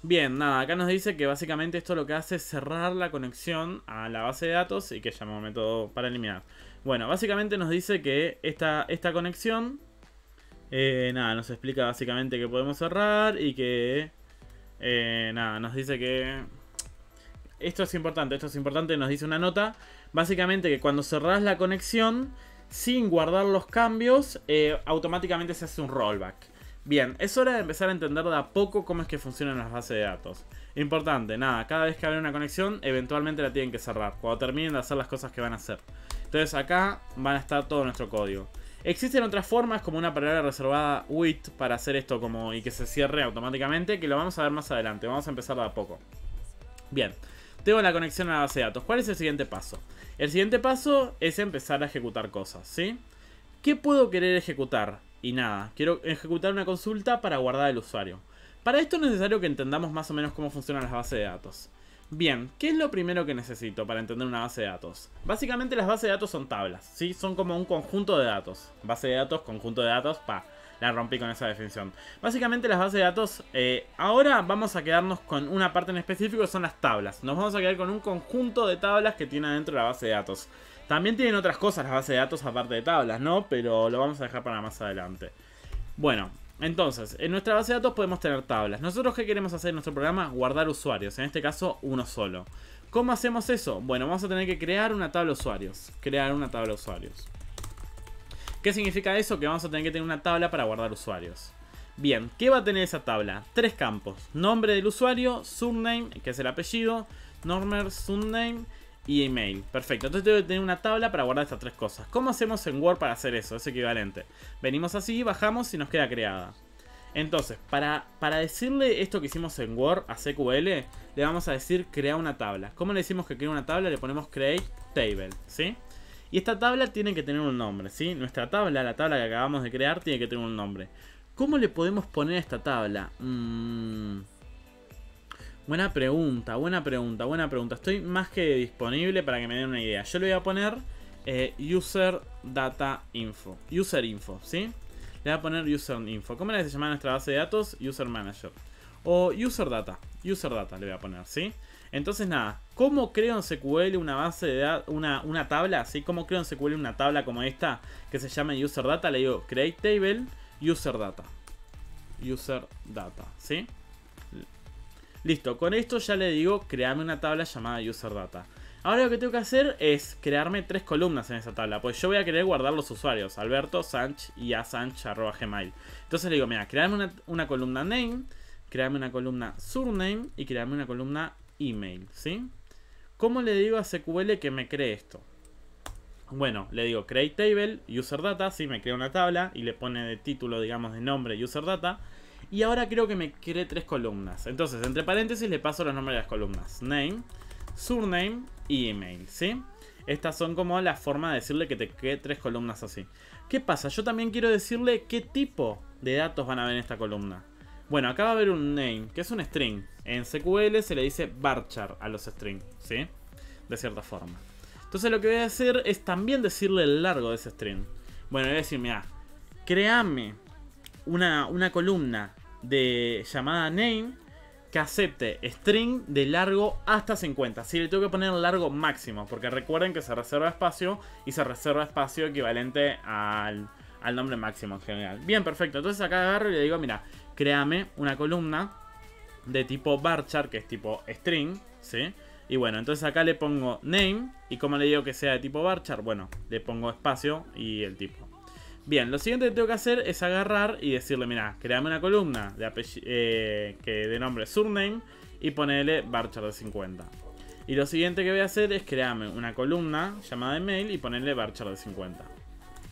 Bien, nada, acá nos dice que básicamente esto lo que hace es cerrar la conexión a la base de datos y que llamamos método para eliminar. Bueno, básicamente nos dice que esta conexión, nada, nos explica básicamente que podemos cerrar y que, nada, nos dice que... Esto es importante, nos dice una nota. Básicamente que cuando cerrás la conexión, sin guardar los cambios, automáticamente se hace un rollback. Bien, es hora de empezar a entender de a poco cómo es que funcionan las bases de datos. Importante, nada, cada vez que abren una conexión, eventualmente la tienen que cerrar, cuando terminen de hacer las cosas que van a hacer. Entonces acá van a estar todo nuestro código. Existen otras formas, como una palabra reservada with, para hacer esto como y que se cierre automáticamente, que lo vamos a ver más adelante. Vamos a empezar de a poco. Bien. Tengo la conexión a la base de datos. ¿Cuál es el siguiente paso? El siguiente paso es empezar a ejecutar cosas, ¿sí? ¿Qué puedo querer ejecutar? Y nada, quiero ejecutar una consulta para guardar el usuario. Para esto es necesario que entendamos más o menos cómo funcionan las bases de datos. Bien, ¿qué es lo primero que necesito para entender una base de datos? Básicamente las bases de datos son tablas, ¿sí? Son como un conjunto de datos. Base de datos, conjunto de datos, la rompí con esa definición. Básicamente las bases de datos, ahora vamos a quedarnos con una parte en específico, que son las tablas. Nos vamos a quedar con un conjunto de tablas que tiene adentro la base de datos. También tienen otras cosas las bases de datos aparte de tablas, ¿no? Pero lo vamos a dejar para más adelante. Bueno, entonces, en nuestra base de datos podemos tener tablas. ¿Nosotros qué queremos hacer en nuestro programa? Guardar usuarios, en este caso uno solo. ¿Cómo hacemos eso? Bueno, vamos a tener que crear una tabla de usuarios. ¿Qué significa eso? Que vamos a tener que tener una tabla para guardar usuarios. Bien, ¿qué va a tener esa tabla? Tres campos: nombre del usuario, surname, que es el apellido, normer, surname y email. Perfecto, entonces tengo que tener una tabla para guardar estas tres cosas. ¿Cómo hacemos en Word para hacer eso? Es equivalente. Venimos así, bajamos y nos queda creada. Entonces, para decirle esto que hicimos en Word a SQL, le vamos a decir crea una tabla. ¿Cómo le decimos que crea una tabla? Le ponemos create table, ¿sí? Y esta tabla tiene que tener un nombre, ¿sí? Nuestra tabla, la tabla que acabamos de crear, tiene que tener un nombre. ¿Cómo le podemos poner a esta tabla? Buena pregunta. Estoy más que disponible para que me den una idea. Yo le voy a poner user data info. User info, ¿sí? Le voy a poner user info. ¿Cómo le se llama nuestra base de datos? User manager. O user data. User data le voy a poner, ¿sí? Entonces nada, ¿cómo creo en SQL una base de datos, una tabla? ¿Sí? ¿Cómo creo en SQL una tabla como esta que se llama user data? Le digo create table, user data. User data, ¿sí? Listo, con esto ya le digo crearme una tabla llamada user data. Ahora lo que tengo que hacer es crearme 3 columnas en esa tabla, pues yo voy a querer guardar los usuarios, Alberto, Sanch y asanch@gmail. Entonces le digo, mira, crearme una columna name, crearme una columna surname y crearme una columna email, ¿sí? ¿Cómo le digo a SQL que me cree esto? Bueno, le digo create table, user data, ¿sí? Me crea una tabla y le pone de título, digamos, de nombre user data. Y ahora creo que me cree 3 columnas. Entonces, entre paréntesis le paso los nombres de las columnas. Name, surname y email, ¿sí? Estas son como la forma de decirle que te cree 3 columnas así. ¿Qué pasa? Yo también quiero decirle qué tipo de datos van a ver en esta columna. Bueno, acá va a haber un name, que es un string. En SQL se le dice varchar a los strings, ¿sí? De cierta forma. Entonces lo que voy a hacer es también decirle el largo de ese string. Bueno, voy a decir, mira, créame una columna llamada name que acepte string de largo hasta 50. Si le tengo que poner largo máximo, porque recuerden que se reserva espacio y se reserva espacio equivalente al nombre máximo en general. Bien, perfecto. Entonces acá agarro y le digo, mira, créame una columna de tipo varchar, que es tipo string, ¿sí? Y bueno, entonces acá le pongo name, y como le digo que sea de tipo varchar, bueno, le pongo espacio y el tipo. Bien, lo siguiente que tengo que hacer es agarrar y decirle, mira, créame una columna de nombre surname y ponerle varchar de 50. Y lo siguiente que voy a hacer es crearme una columna llamada email y ponerle varchar de 50.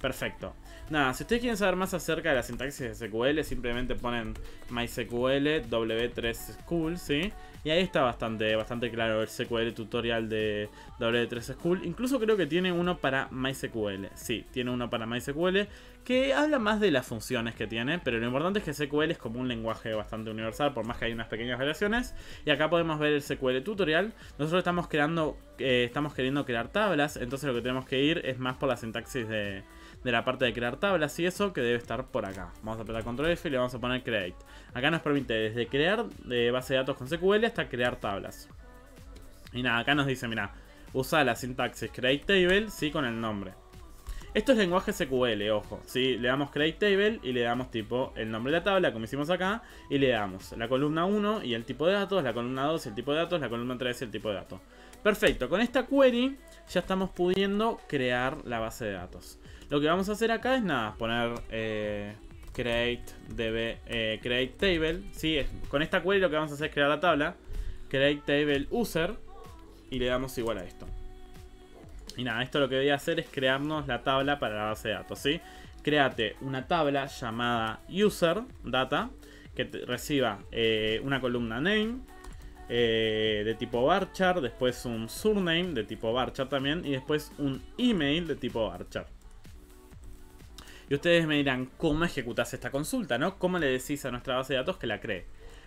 Perfecto. Nada, si ustedes quieren saber más acerca de la sintaxis de SQL, simplemente ponen MySQL W3 School, ¿sí? Y ahí está bastante claro el SQL tutorial de W3 School. Incluso creo que tiene uno para MySQL. Sí, tiene uno para MySQL que habla más de las funciones que tiene, pero lo importante es que SQL es como un lenguaje bastante universal, por más que hay unas pequeñas variaciones. Y acá podemos ver el SQL tutorial. Nosotros estamos queriendo crear tablas, entonces lo que tenemos que ir es más por la sintaxis de la parte de crear tablas y eso, que debe estar por acá. Vamos a apretar Control F y le vamos a poner Create. Acá nos permite desde crear base de datos con SQL hasta crear tablas. Y nada, acá nos dice, mira, usa la sintaxis Create Table, sí, con el nombre. Esto es lenguaje SQL, ojo, ¿sí? Le damos Create Table y le damos tipo el nombre de la tabla, como hicimos acá, y le damos la columna 1 y el tipo de datos, la columna 2 y el tipo de datos, la columna 3 y el tipo de datos. Perfecto, con esta query ya estamos pudiendo crear la base de datos. Lo que vamos a hacer acá es nada, poner create table, ¿sí? Con esta query lo que vamos a hacer es crear la tabla, create table user, y le damos igual a esto. Y nada, esto lo que voy a hacer es crearnos la tabla para la base de datos, ¿sí? Créate una tabla llamada user data que reciba una columna name de tipo varchar, después un surname de tipo varchar también, y después un email de tipo varchar. Y ustedes me dirán, ¿cómo ejecutas esta consulta, no? ¿Cómo le decís a nuestra base de datos que la cree?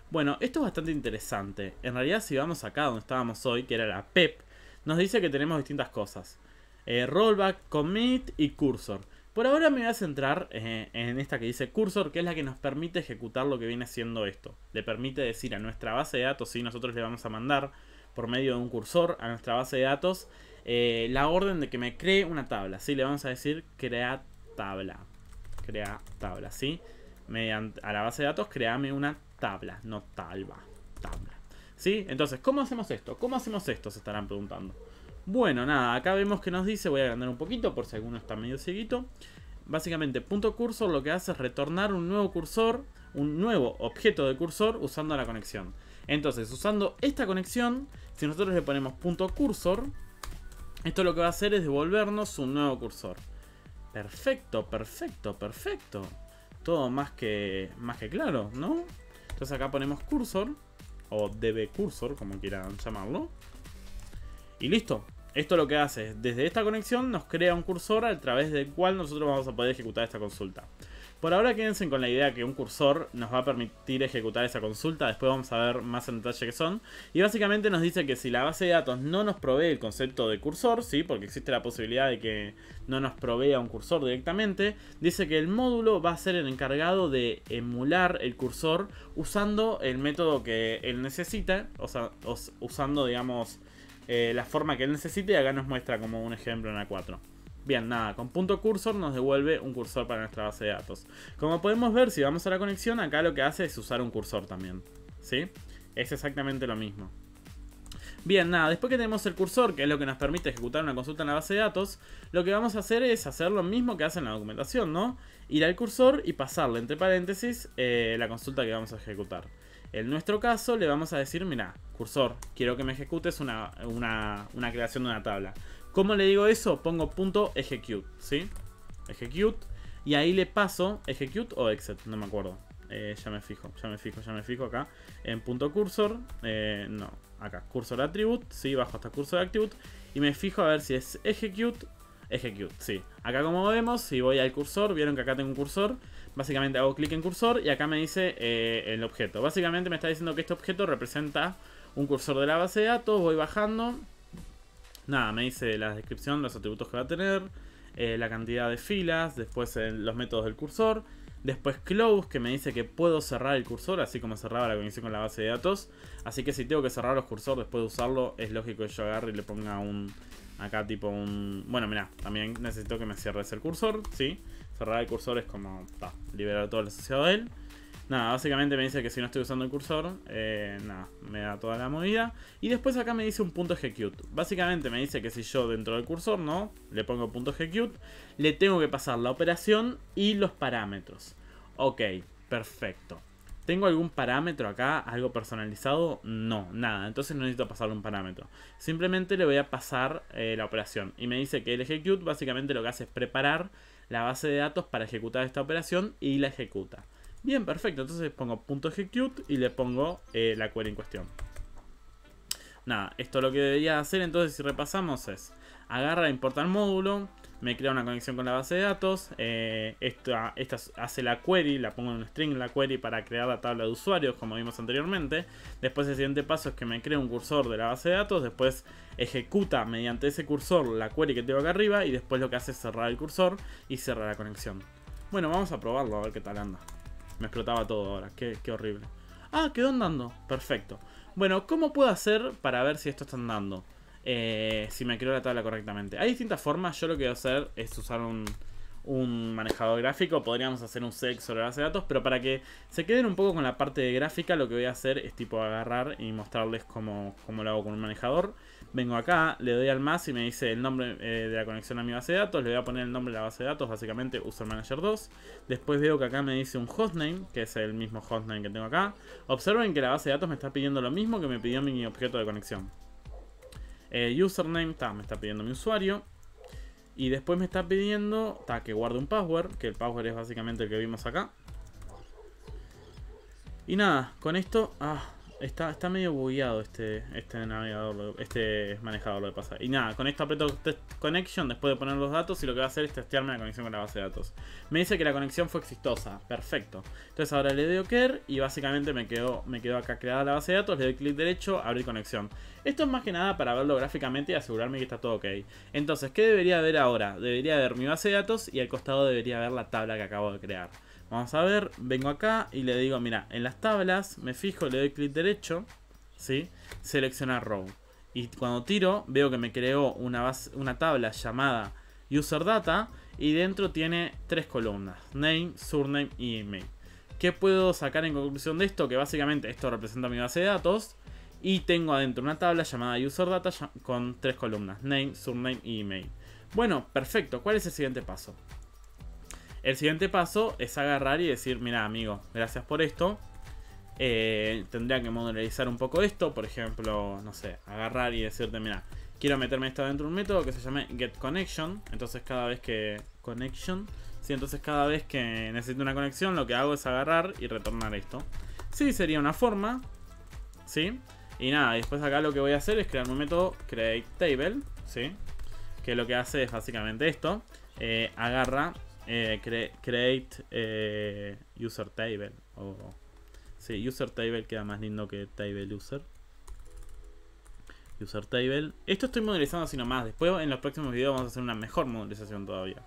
Bueno, esto es bastante interesante. En realidad, si vamos acá donde estábamos hoy, que era la PEP, nos dice que tenemos distintas cosas. Rollback, commit y cursor. Por ahora me voy a centrar en esta que dice cursor, que es la que nos permite ejecutar lo que viene siendo esto. Le permite decir a nuestra base de datos, si nosotros le vamos a mandar por medio de un cursor a nuestra base de datos, la orden de que me cree una tabla. ¿Sí? Le vamos a decir crea tabla. Crea tabla, ¿sí? A la base de datos, créame una tabla, no tabla. ¿Sí? Entonces, ¿cómo hacemos esto? ¿Cómo hacemos esto? Se estarán preguntando. Bueno, nada, acá vemos que nos dice, voy a agrandar un poquito por si alguno está medio cieguito. Básicamente, punto cursor lo que hace es retornar un nuevo cursor, un nuevo objeto de cursor usando la conexión. Entonces, usando esta conexión, si nosotros le ponemos punto cursor, esto lo que va a hacer es devolvernos un nuevo cursor. Perfecto. Todo más que claro, ¿no? Entonces acá ponemos cursor, o db cursor, como quieran llamarlo. Y listo. Esto lo que hace es, desde esta conexión nos crea un cursor a través del cual nosotros vamos a poder ejecutar esta consulta. Por ahora quédense con la idea que un cursor nos va a permitir ejecutar esa consulta. Después vamos a ver más en detalle qué son. Y básicamente nos dice que si la base de datos no nos provee el concepto de cursor, ¿sí? Porque existe la posibilidad de que no nos provea un cursor directamente, dice que el módulo va a ser el encargado de emular el cursor usando el método que él necesita, o sea, usando, digamos, la forma que él necesite. Y acá nos muestra como un ejemplo en A4. Bien, nada, con punto cursor nos devuelve un cursor para nuestra base de datos. Como podemos ver, si vamos a la conexión, acá lo que hace es usar un cursor también, ¿sí? Es exactamente lo mismo. Bien, nada, después que tenemos el cursor, que es lo que nos permite ejecutar una consulta en la base de datos, lo que vamos a hacer es hacer lo mismo que hace en la documentación, ¿no? Ir al cursor y pasarle entre paréntesis la consulta que vamos a ejecutar. En nuestro caso le vamos a decir, mira, cursor, quiero que me ejecutes una creación de una tabla. ¿Cómo le digo eso? Pongo punto execute, ¿sí? Execute. Y ahí le paso execute o exit, no me acuerdo. Ya me fijo acá. En punto cursor, no, acá, cursor attribute, sí, bajo hasta cursor attribute. Y me fijo a ver si es execute, sí. Acá como vemos, si voy al cursor, vieron que acá tengo un cursor. Básicamente hago clic en cursor y acá me dice el objeto. Básicamente me está diciendo que este objeto representa un cursor de la base de datos. Voy bajando. Nada, me dice la descripción, los atributos que va a tener, la cantidad de filas, después los métodos del cursor, después close, que me dice que puedo cerrar el cursor, así como cerraba la conexión con la base de datos. Así que si tengo que cerrar los cursores después de usarlo, es lógico que yo agarre y le ponga acá tipo un... Bueno, mirá, también necesito que me cierres el cursor, ¿sí? Cerrar el cursor es como, liberar todo lo asociado a él. Nada, básicamente me dice que si no estoy usando el cursor, nada, me da toda la movida. Y después acá me dice un punto execute. Básicamente me dice que si yo dentro del cursor, ¿no? Le pongo punto execute, le tengo que pasar la operación y los parámetros. Ok, perfecto. ¿Tengo algún parámetro acá? ¿Algo personalizado? No, nada. Entonces no necesito pasarle un parámetro. Simplemente le voy a pasar la operación. Y me dice que el execute básicamente lo que hace es preparar la base de datos para ejecutar esta operación y la ejecuta. Bien, perfecto. Entonces pongo punto execute y le pongo la query en cuestión. Nada, esto lo que debería hacer entonces, si repasamos, es agarra, importa el módulo, me crea una conexión con la base de datos, esta hace la query, la pongo en un string la query para crear la tabla de usuarios como vimos anteriormente. Después el siguiente paso es que me crea un cursor de la base de datos, después ejecuta mediante ese cursor la query que tengo acá arriba y después lo que hace es cerrar el cursor y cerrar la conexión. Bueno, vamos a probarlo a ver qué tal anda. Me explotaba todo ahora, qué horrible. Ah, quedó andando, perfecto. Bueno, ¿cómo puedo hacer para ver si esto está andando? Si me creo la tabla correctamente. Hay distintas formas, yo lo que voy a hacer es usar un manejador gráfico. Podríamos hacer un select sobre la base de datos, pero para que se queden un poco con la parte de gráfica, lo que voy a hacer es tipo agarrar y mostrarles cómo lo hago con un manejador. Vengo acá, le doy al más y me dice el nombre de la conexión a mi base de datos. Le voy a poner el nombre de la base de datos, básicamente User Manager 2. Después veo que acá me dice un hostname, que es el mismo hostname que tengo acá. Observen que la base de datos me está pidiendo lo mismo que me pidió mi objeto de conexión. Username, me está pidiendo mi usuario. Y después me está pidiendo que guarde un password, que el password es básicamente el que vimos acá. Y nada, con esto... Está medio bugueado este navegador, este manejador, lo que pasa. Y nada, con esto aprieto Test Connection después de poner los datos y lo que va a hacer es testearme la conexión con la base de datos. Me dice que la conexión fue exitosa, perfecto. Entonces ahora le doy OK y básicamente me quedó acá creada la base de datos, le doy clic derecho, abrir conexión. Esto es más que nada para verlo gráficamente y asegurarme que está todo ok. Entonces, ¿qué debería haber ahora? Debería haber mi base de datos y al costado debería haber la tabla que acabo de crear. Vamos a ver, vengo acá y le digo, mira, en las tablas me fijo, le doy clic derecho, ¿sí? Seleccionar row. Y cuando tiro, veo que me creó una tabla llamada user data y dentro tiene 3 columnas, name, surname y email. ¿Qué puedo sacar en conclusión de esto? Que básicamente esto representa mi base de datos y tengo adentro una tabla llamada user data con 3 columnas, name, surname y email. Bueno, perfecto. ¿Cuál es el siguiente paso? El siguiente paso es agarrar y decir, mira amigo, gracias por esto. Tendría que modularizar un poco esto. Por ejemplo, no sé, agarrar y decirte, mira, quiero meterme esto dentro de un método que se llame getConnection. Entonces cada vez que... entonces cada vez que necesito una conexión, lo que hago es agarrar y retornar esto. Sí, sería una forma. ¿Sí? Y nada, después acá lo que voy a hacer es crear un método createTable. ¿Sí? Que lo que hace es básicamente esto. Agarra create user table. Sí, user table queda más lindo que table user. User table. Esto estoy modelizando así nomás. Después en los próximos videos vamos a hacer una mejor modelización todavía.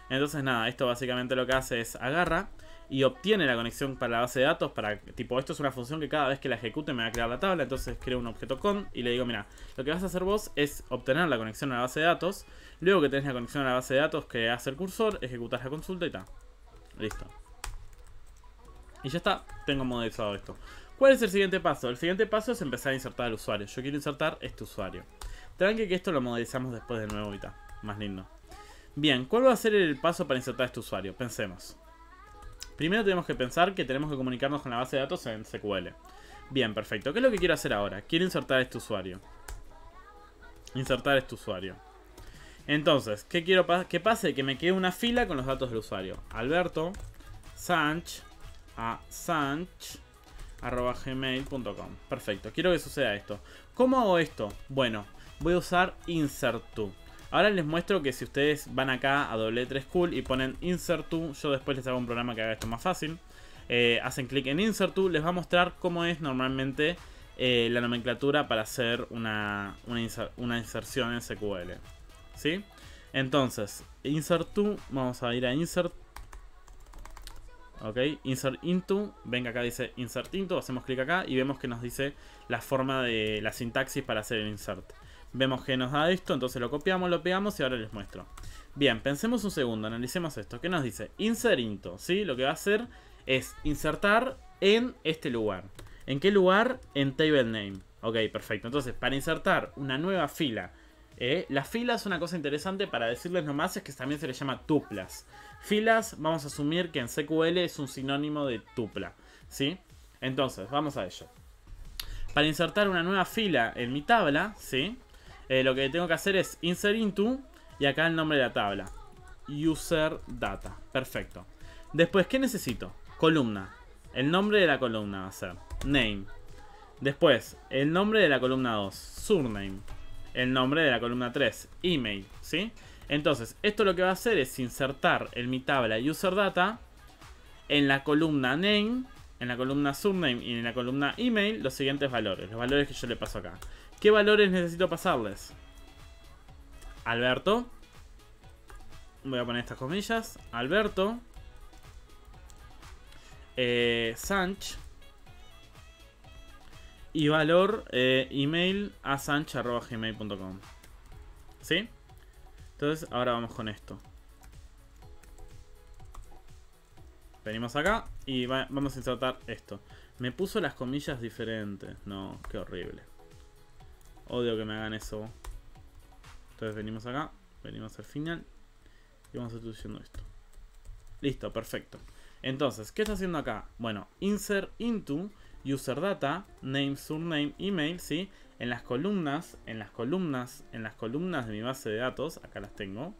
Entonces nada, esto básicamente lo que hace es agarra y obtiene la conexión para la base de datos. Para tipo, esto es una función que cada vez que la ejecute me va a crear la tabla. Entonces creo un objeto con y le digo, mira, lo que vas a hacer vos es obtener la conexión a la base de datos. Luego que tenés la conexión a la base de datos, creás el cursor, ejecutás la consulta y tal. Listo. Y ya está, tengo modelizado esto. ¿Cuál es el siguiente paso? El siguiente paso es empezar a insertar al usuario. Yo quiero insertar este usuario. Tranqui que esto lo modelizamos después de nuevo y tal. Más lindo. Bien, ¿cuál va a ser el paso para insertar a este usuario? Pensemos. Primero tenemos que pensar que tenemos que comunicarnos con la base de datos en SQL. Bien, perfecto. ¿Qué es lo que quiero hacer ahora? Quiero insertar a este usuario. Insertar a este usuario. Entonces, ¿qué quiero que pase? Que me quede una fila con los datos del usuario. Alberto Sanch a sanch@gmail.com. Perfecto, quiero que suceda esto. ¿Cómo hago esto? Bueno, voy a usar insert to. Ahora les muestro que si ustedes van acá a W3School y ponen insert to, yo después les hago un programa que haga esto más fácil. Hacen clic en insert to, les va a mostrar cómo es normalmente la nomenclatura para hacer una inserción en SQL. ¿Sí? Entonces, insert to, vamos a ir a insert. Ok, insert into, venga acá dice insert into, hacemos clic acá y vemos que nos dice la forma de la sintaxis para hacer el insert. Vemos que nos da esto, entonces lo copiamos, lo pegamos y ahora les muestro. Bien, pensemos un segundo, analicemos esto. ¿Qué nos dice? Insert into, ¿sí? Lo que va a hacer es insertar en este lugar. ¿En qué lugar? En table name. Ok, perfecto. Entonces, para insertar una nueva fila, la fila es una cosa interesante para decirles nomás, es que también se le llama tuplas. Filas, vamos a asumir que en SQL es un sinónimo de tupla, ¿sí? Entonces, vamos a ello. Para insertar una nueva fila en mi tabla, ¿sí? Lo que tengo que hacer es insert into y acá el nombre de la tabla. User data. Perfecto. Después, ¿qué necesito? Columna. El nombre de la columna va a ser name. Después, el nombre de la columna 2, surname. El nombre de la columna 3, email, ¿sí? Entonces, esto lo que va a hacer es insertar en mi tabla user data en la columna name, en la columna surname y en la columna email los siguientes valores, los valores que yo le paso acá. ¿Qué valores necesito pasarles? Alberto. Voy a poner estas comillas. Alberto. Sanch. Y valor email a sanch@gmail.com. ¿Sí? Entonces ahora vamos con esto. Venimos acá y vamos a insertar esto. Me puso las comillas diferentes. No, qué horrible. Odio que me hagan eso. Entonces venimos acá, venimos al final y vamos a estar haciendo esto. Listo, perfecto. Entonces, ¿qué está haciendo acá? Bueno, insert into user data, name, surname, email, ¿sí? En las columnas de mi base de datos, acá las tengo.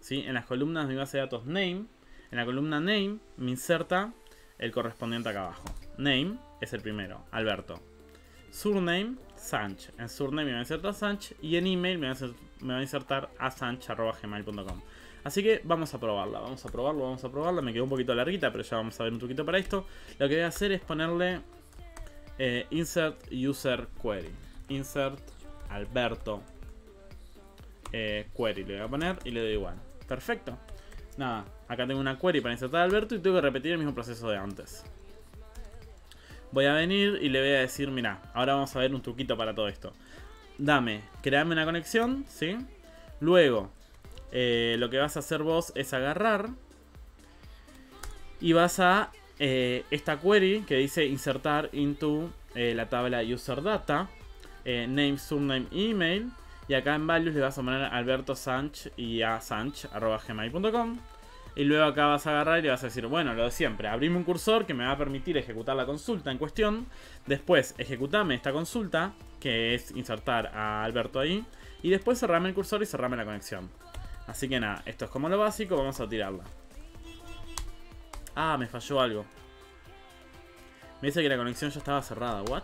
¿Sí? En las columnas de mi base de datos name, en la columna name me inserta el correspondiente acá abajo. Name es el primero, Alberto. Surname, Sanch. En surname me va a insertar Sanch y en email me va a insertar a sanch@gmail.com. Así que vamos a probarla, vamos a probarla. Me quedó un poquito larguita, pero ya vamos a ver un truquito para esto. Lo que voy a hacer es ponerle insert user query. Insert Alberto query le voy a poner y le doy igual. Perfecto. Nada, acá tengo una query para insertar a Alberto y tengo que repetir el mismo proceso de antes. Voy a venir y le voy a decir, mira, ahora vamos a ver un truquito para todo esto. Créame una conexión, ¿sí? Luego, lo que vas a hacer vos es agarrar y vas a esta query que dice insertar into la tabla user data, name, surname, email. Y acá en values le vas a poner Alberto Sanch y a sanch@gmail.com. Y luego acá vas a agarrar y le vas a decir, bueno, lo de siempre, abrime un cursor que me va a permitir ejecutar la consulta en cuestión. Después, ejecutame esta consulta, que es insertar a Alberto ahí. Y después cerrame el cursor y cerrame la conexión. Así que nada, esto es como lo básico, vamos a tirarla. Ah, me falló algo. Me dice que la conexión ya estaba cerrada, ¿what?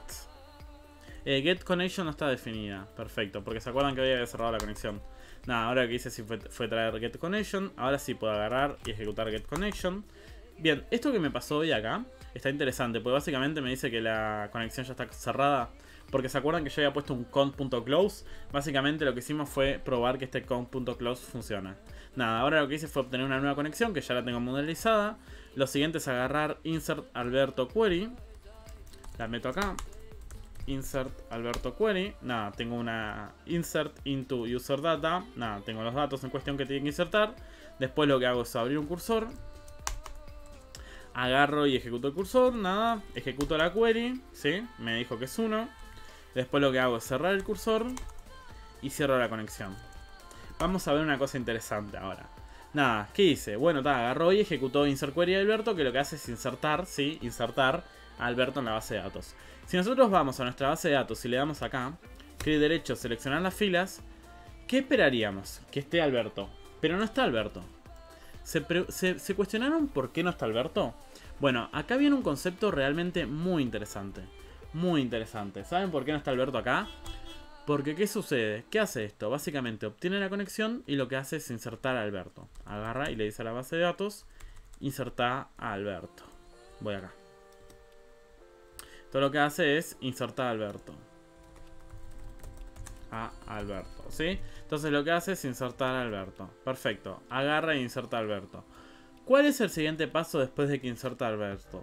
Get connection no está definida. Perfecto, porque se acuerdan que había cerrado la conexión. Nada, ahora lo que hice sí fue traer get connection. Ahora sí puedo agarrar y ejecutar get connection. Bien, esto que me pasó hoy acá está interesante, porque básicamente me dice que la conexión ya está cerrada. Porque se acuerdan que yo había puesto un count.close. Básicamente lo que hicimos fue probar que este count.close funciona. Nada, ahora lo que hice fue obtener una nueva conexión que ya la tengo modelizada. Lo siguiente es agarrar insert Alberto query. La meto acá. Insert Alberto query. Nada, tengo una insert into user data. Nada, tengo los datos en cuestión que tienen que insertar. Después lo que hago es abrir un cursor. Agarro y ejecuto el cursor. Nada, ejecuto la query. ¿Sí? Me dijo que es 1. Después lo que hago es cerrar el cursor. Y cierro la conexión. Vamos a ver una cosa interesante ahora. Nada, ¿qué hice? Bueno, agarró y ejecutó insert query de Alberto, que lo que hace es insertar, ¿sí? Insertar a Alberto en la base de datos. Si nosotros vamos a nuestra base de datos y le damos acá, clic derecho, seleccionar las filas, ¿qué esperaríamos? Que esté Alberto. Pero no está Alberto. ¿Se cuestionaron por qué no está Alberto? Bueno, acá viene un concepto realmente muy interesante. Muy interesante. ¿Saben por qué no está Alberto acá? Porque ¿qué sucede? ¿Qué hace esto? Básicamente obtiene la conexión y lo que hace es insertar a Alberto. Agarra y le dice a la base de datos, insertar a Alberto. Voy acá. Todo lo que hace es insertar a Alberto. A Alberto, ¿sí? Entonces lo que hace es insertar a Alberto. Perfecto. Agarra e inserta a Alberto. ¿Cuál es el siguiente paso después de que inserta a Alberto?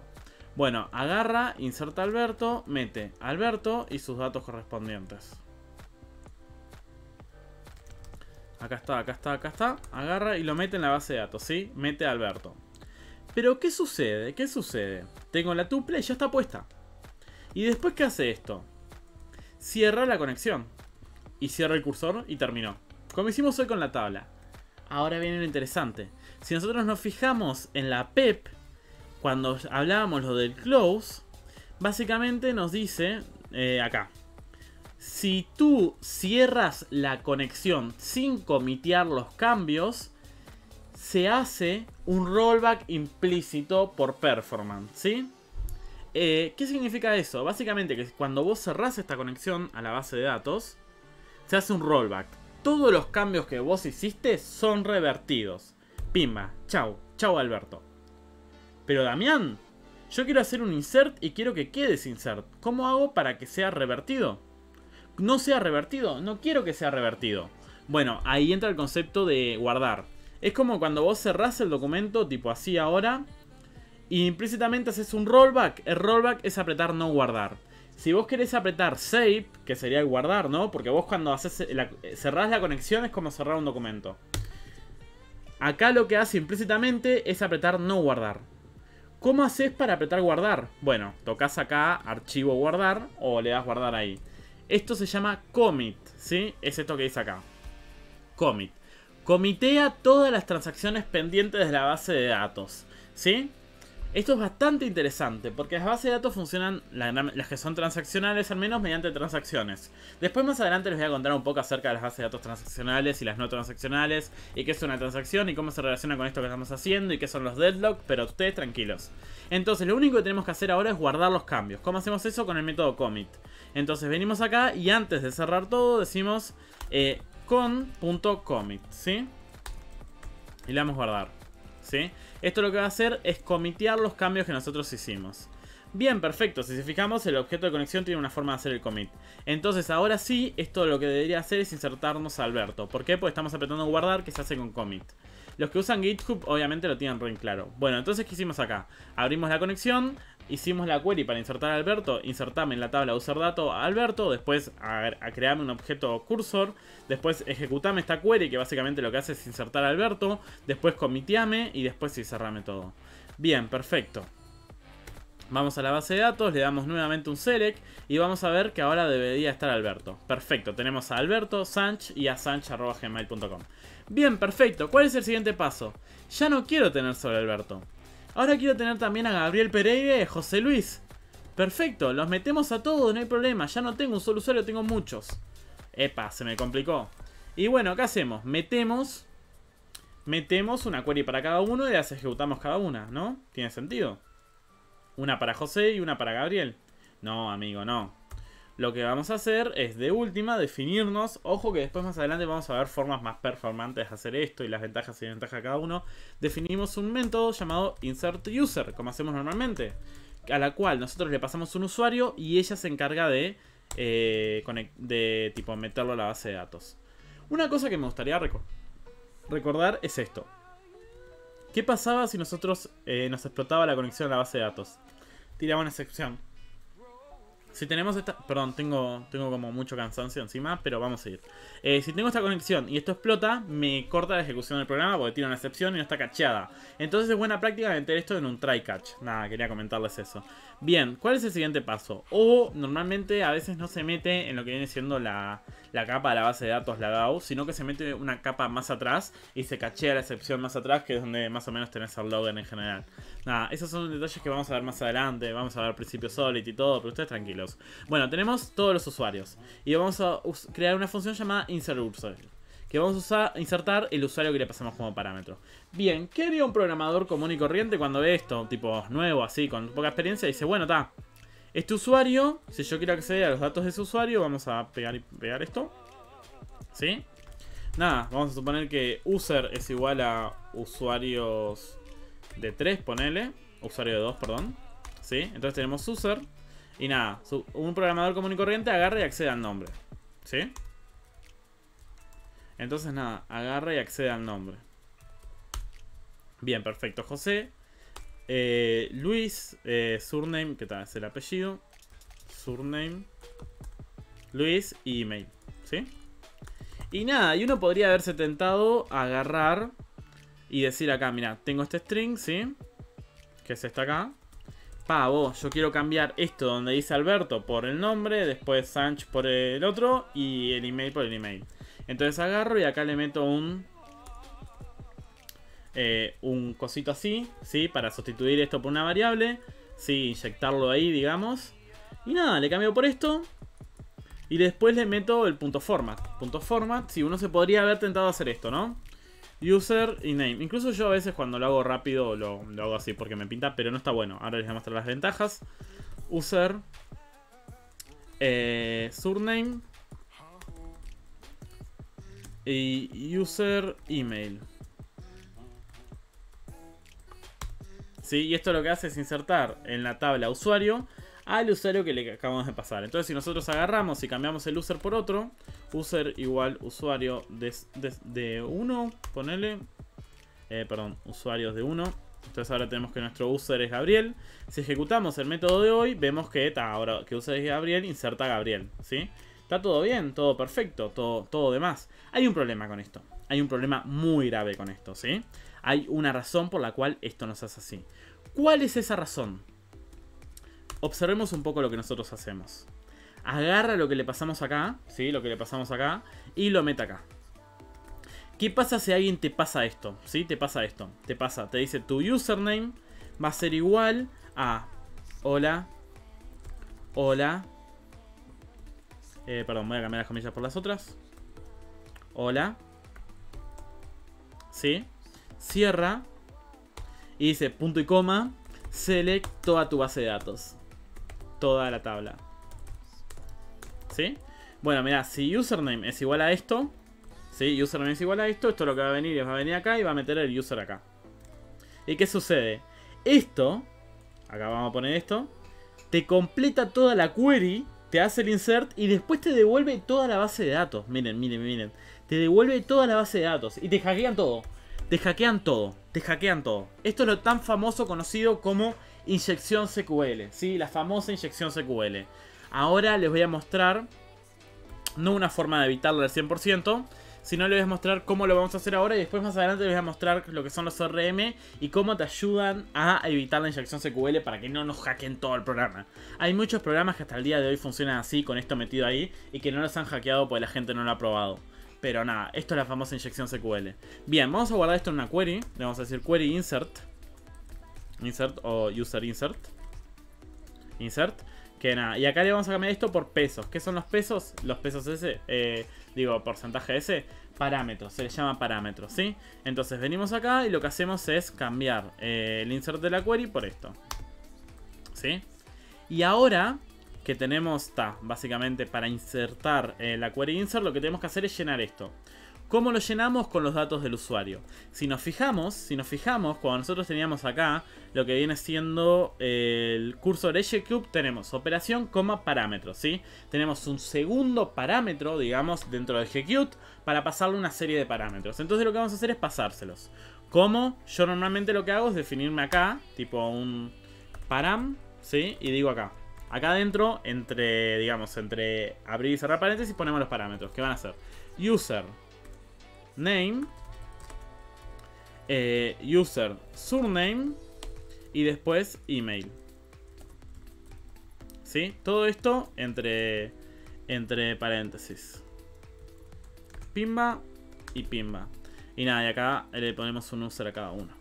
Bueno, agarra, inserta a Alberto, mete a Alberto y sus datos correspondientes. Acá está, acá está, acá está. Agarra y lo mete en la base de datos, ¿sí? Mete a Alberto. Pero ¿qué sucede? ¿Qué sucede? Tengo la tuple y ya está puesta. ¿Y después qué hace esto? Cierra la conexión. Y cierra el cursor y terminó. Como hicimos hoy con la tabla. Ahora viene lo interesante. Si nosotros nos fijamos en la PEP, cuando hablábamos lo del close, básicamente nos dice acá. Si tú cierras la conexión sin comitear los cambios, se hace un rollback implícito por performance, ¿sí? ¿Qué significa eso? Básicamente que cuando vos cerrás esta conexión a la base de datos, se hace un rollback. Todos los cambios que vos hiciste son revertidos. Pimba, chau, chau Alberto. Pero Damián, yo quiero hacer un insert y quiero que quede ese insert. ¿Cómo hago para que sea revertido? No sea revertido, no quiero que sea revertido. Bueno, ahí entra el concepto de guardar. Es como cuando vos cerrás el documento, tipo así ahora, y implícitamente haces un rollback. El rollback es apretar no guardar. Si vos querés apretar save, que sería el guardar, ¿no? Porque vos cuando cerrás la conexión es como cerrar un documento. Acá lo que hace implícitamente es apretar no guardar. ¿Cómo haces para apretar guardar? Bueno, tocas acá archivo guardar o le das guardar ahí. Esto se llama commit, ¿sí? Es esto que dice acá. Commit. Comitea todas las transacciones pendientes de la base de datos, ¿sí? Esto es bastante interesante porque las bases de datos funcionan, las que son transaccionales al menos, mediante transacciones. Después más adelante les voy a contar un poco acerca de las bases de datos transaccionales y las no transaccionales, y qué es una transacción y cómo se relaciona con esto que estamos haciendo y qué son los deadlock, pero ustedes tranquilos. Entonces lo único que tenemos que hacer ahora es guardar los cambios. ¿Cómo hacemos eso? Con el método commit. Entonces venimos acá y antes de cerrar todo decimos con.commit, ¿sí? Y le damos guardar, ¿sí? Esto lo que va a hacer es comitear los cambios que nosotros hicimos. Bien, perfecto. Si fijamos, el objeto de conexión tiene una forma de hacer el commit. Entonces, ahora sí, esto lo que debería hacer es insertarnos a Alberto. ¿Por qué? Porque estamos apretando guardar, que se hace con commit. Los que usan GitHub, obviamente, lo tienen re claro. Bueno, entonces, ¿qué hicimos acá? Abrimos la conexión, hicimos la query para insertar a Alberto. Insertame en la tabla userDato a Alberto. Después, a crearme un objeto cursor. Después, ejecutame esta query, que básicamente lo que hace es insertar a Alberto. Después, comiteame y después sí, cerrame todo. Bien, perfecto. Vamos a la base de datos, le damos nuevamente un select y vamos a ver que ahora debería estar Alberto. Perfecto, tenemos a Alberto, Sanch y a sanch@gmail.com. Bien, perfecto. ¿Cuál es el siguiente paso? Ya no quiero tener solo a Alberto. Ahora quiero tener también a Gabriel Pereira y a José Luis. Perfecto, los metemos a todos, no hay problema. Ya no tengo un solo usuario, tengo muchos. Epa, se me complicó. Y bueno, ¿qué hacemos? Metemos una query para cada uno y las ejecutamos cada una, ¿no? ¿Tiene sentido? Una para José y una para Gabriel. No, amigo, no. lo que vamos a hacer es de última definirnos. Ojo que después más adelante vamos a ver formas más performantes de hacer esto y las ventajas y desventajas de cada uno. Definimos un método llamado InsertUser, como hacemos normalmente, a la cual nosotros le pasamos un usuario y ella se encarga de tipo meterlo a la base de datos. Una cosa que me gustaría recordar es esto. ¿Qué pasaba si nosotros nos explotaba la conexión a la base de datos? Tiraba una excepción. Si tenemos esta... Perdón, tengo como mucho cansancio encima, pero vamos a ir. Si tengo esta conexión y esto explota, me corta la ejecución del programa porque tira una excepción y no está cacheada. Entonces es buena práctica meter esto en un try catch. Nada, quería comentarles eso. Bien, ¿cuál es el siguiente paso? O normalmente a veces no se mete en lo que viene siendo la capa de la base de datos, la DAO, sino que se mete una capa más atrás y se cachea la excepción más atrás, que es donde más o menos tenés el logger en general. Nada, esos son detalles que vamos a ver más adelante. Vamos a ver principio Solid y todo, pero ustedes tranquilos. Bueno, tenemos todos los usuarios y vamos a crear una función llamada InsertUser, que vamos a insertar el usuario que le pasamos como parámetro. Bien, ¿qué haría un programador común y corriente cuando ve esto? Tipo nuevo, así, con poca experiencia, dice, bueno, está. Este usuario, si yo quiero acceder a los datos de ese usuario, vamos a pegar esto. ¿Sí? Nada, vamos a suponer que user es igual a usuarios de 3, ponele. Usuario de 2, perdón. ¿Sí? Entonces tenemos user. Y nada, un programador común y corriente agarra y accede al nombre. ¿Sí? Entonces nada, agarra y accede al nombre. Bien, perfecto. José. Luis. Surname, ¿qué tal? Es el apellido. Surname. Luis y email. ¿Sí? Y nada, y uno podría haberse tentado a agarrar y decir acá, mira, tengo este string, ¿sí? Que es esta acá. Vos, yo quiero cambiar esto donde dice Alberto por el nombre, después Sanch por el otro y el email por el email. Entonces agarro y acá le meto un cosito así, ¿sí? Para sustituir esto por una variable, ¿sí? Inyectarlo ahí, digamos. Y nada, le cambio por esto. Y después le meto el punto format. Punto format, sí, uno se podría haber tentado a hacer esto, ¿no? User y name. Incluso yo a veces cuando lo hago rápido lo hago así porque me pinta, pero no está bueno. Ahora les voy a mostrar las ventajas. User. Surname. Y user email. ¿Sí? Y esto lo que hace es insertar en la tabla usuario al usuario que le acabamos de pasar. Entonces si nosotros agarramos y cambiamos el user por otro, user igual usuario de 1, ponele, perdón, usuarios de 1. Entonces ahora tenemos que nuestro user es Gabriel. Si ejecutamos el método de hoy, vemos que ahora que user es Gabriel, inserta Gabriel, ¿sí? Está todo bien, todo perfecto, todo demás. Hay un problema con esto. Hay un problema muy grave con esto, ¿sí? Hay una razón por la cual esto nos hace así. ¿Cuál es esa razón? Observemos un poco lo que nosotros hacemos. Agarra lo que le pasamos acá, ¿sí? Lo que le pasamos acá y lo mete acá. ¿Qué pasa si alguien te pasa esto? ¿Sí? Te pasa esto. Te dice tu username va a ser igual a hola. Perdón, voy a cambiar las comillas por las otras. Hola. ¿Sí? Cierra. Y dice punto y coma. Select toda tu base de datos. Toda la tabla. ¿Sí? Bueno, mira, si username es igual a esto. ¿Sí? Username es igual a esto. Esto lo que va a venir es va a venir acá y va a meter el user acá. ¿Y qué sucede? Esto, acá vamos a poner esto, te completa toda la query, te hace el insert y después te devuelve toda la base de datos. Miren, miren, miren. Te devuelve toda la base de datos y te hackean todo. Te hackean todo. Te hackean todo. Esto es lo tan famoso conocido como inyección SQL. ¿Sí? La famosa inyección SQL. Ahora les voy a mostrar, no una forma de evitarlo al 100%, sino les voy a mostrar cómo lo vamos a hacer ahora y después más adelante les voy a mostrar lo que son los ORM y cómo te ayudan a evitar la inyección SQL para que no nos hackeen todo el programa. Hay muchos programas que hasta el día de hoy funcionan así, con esto metido ahí, y que no los han hackeado porque la gente no lo ha probado. Pero nada, esto es la famosa inyección SQL. Bien, vamos a guardar esto en una query. Le vamos a decir query insert. Insert o user insert. Insert. Que nada, y acá le vamos a cambiar esto por pesos. ¿Qué son los pesos? Los pesos ese, porcentaje ese, parámetros, se les llama parámetros, ¿sí? Entonces venimos acá y lo que hacemos es cambiar el insert de la query por esto, ¿sí? Y ahora, que tenemos, está, básicamente para insertar la query insert, lo que tenemos que hacer es llenar esto. ¿Cómo lo llenamos? Con los datos del usuario. Si nos fijamos, cuando nosotros teníamos acá lo que viene siendo el cursor execute, tenemos operación, parámetros, ¿sí? Tenemos un segundo parámetro, digamos, dentro de execute para pasarle una serie de parámetros. Entonces lo que vamos a hacer es pasárselos. ¿Cómo? Yo normalmente lo que hago es definirme acá, tipo un param, ¿sí? Y digo acá. Acá adentro, entre abrir y cerrar paréntesis, ponemos los parámetros. ¿Qué van a ser? User name, user surname y después email. ¿Sí? Todo esto entre paréntesis. Pimba y pimba. Y nada, y acá le ponemos un user a cada uno.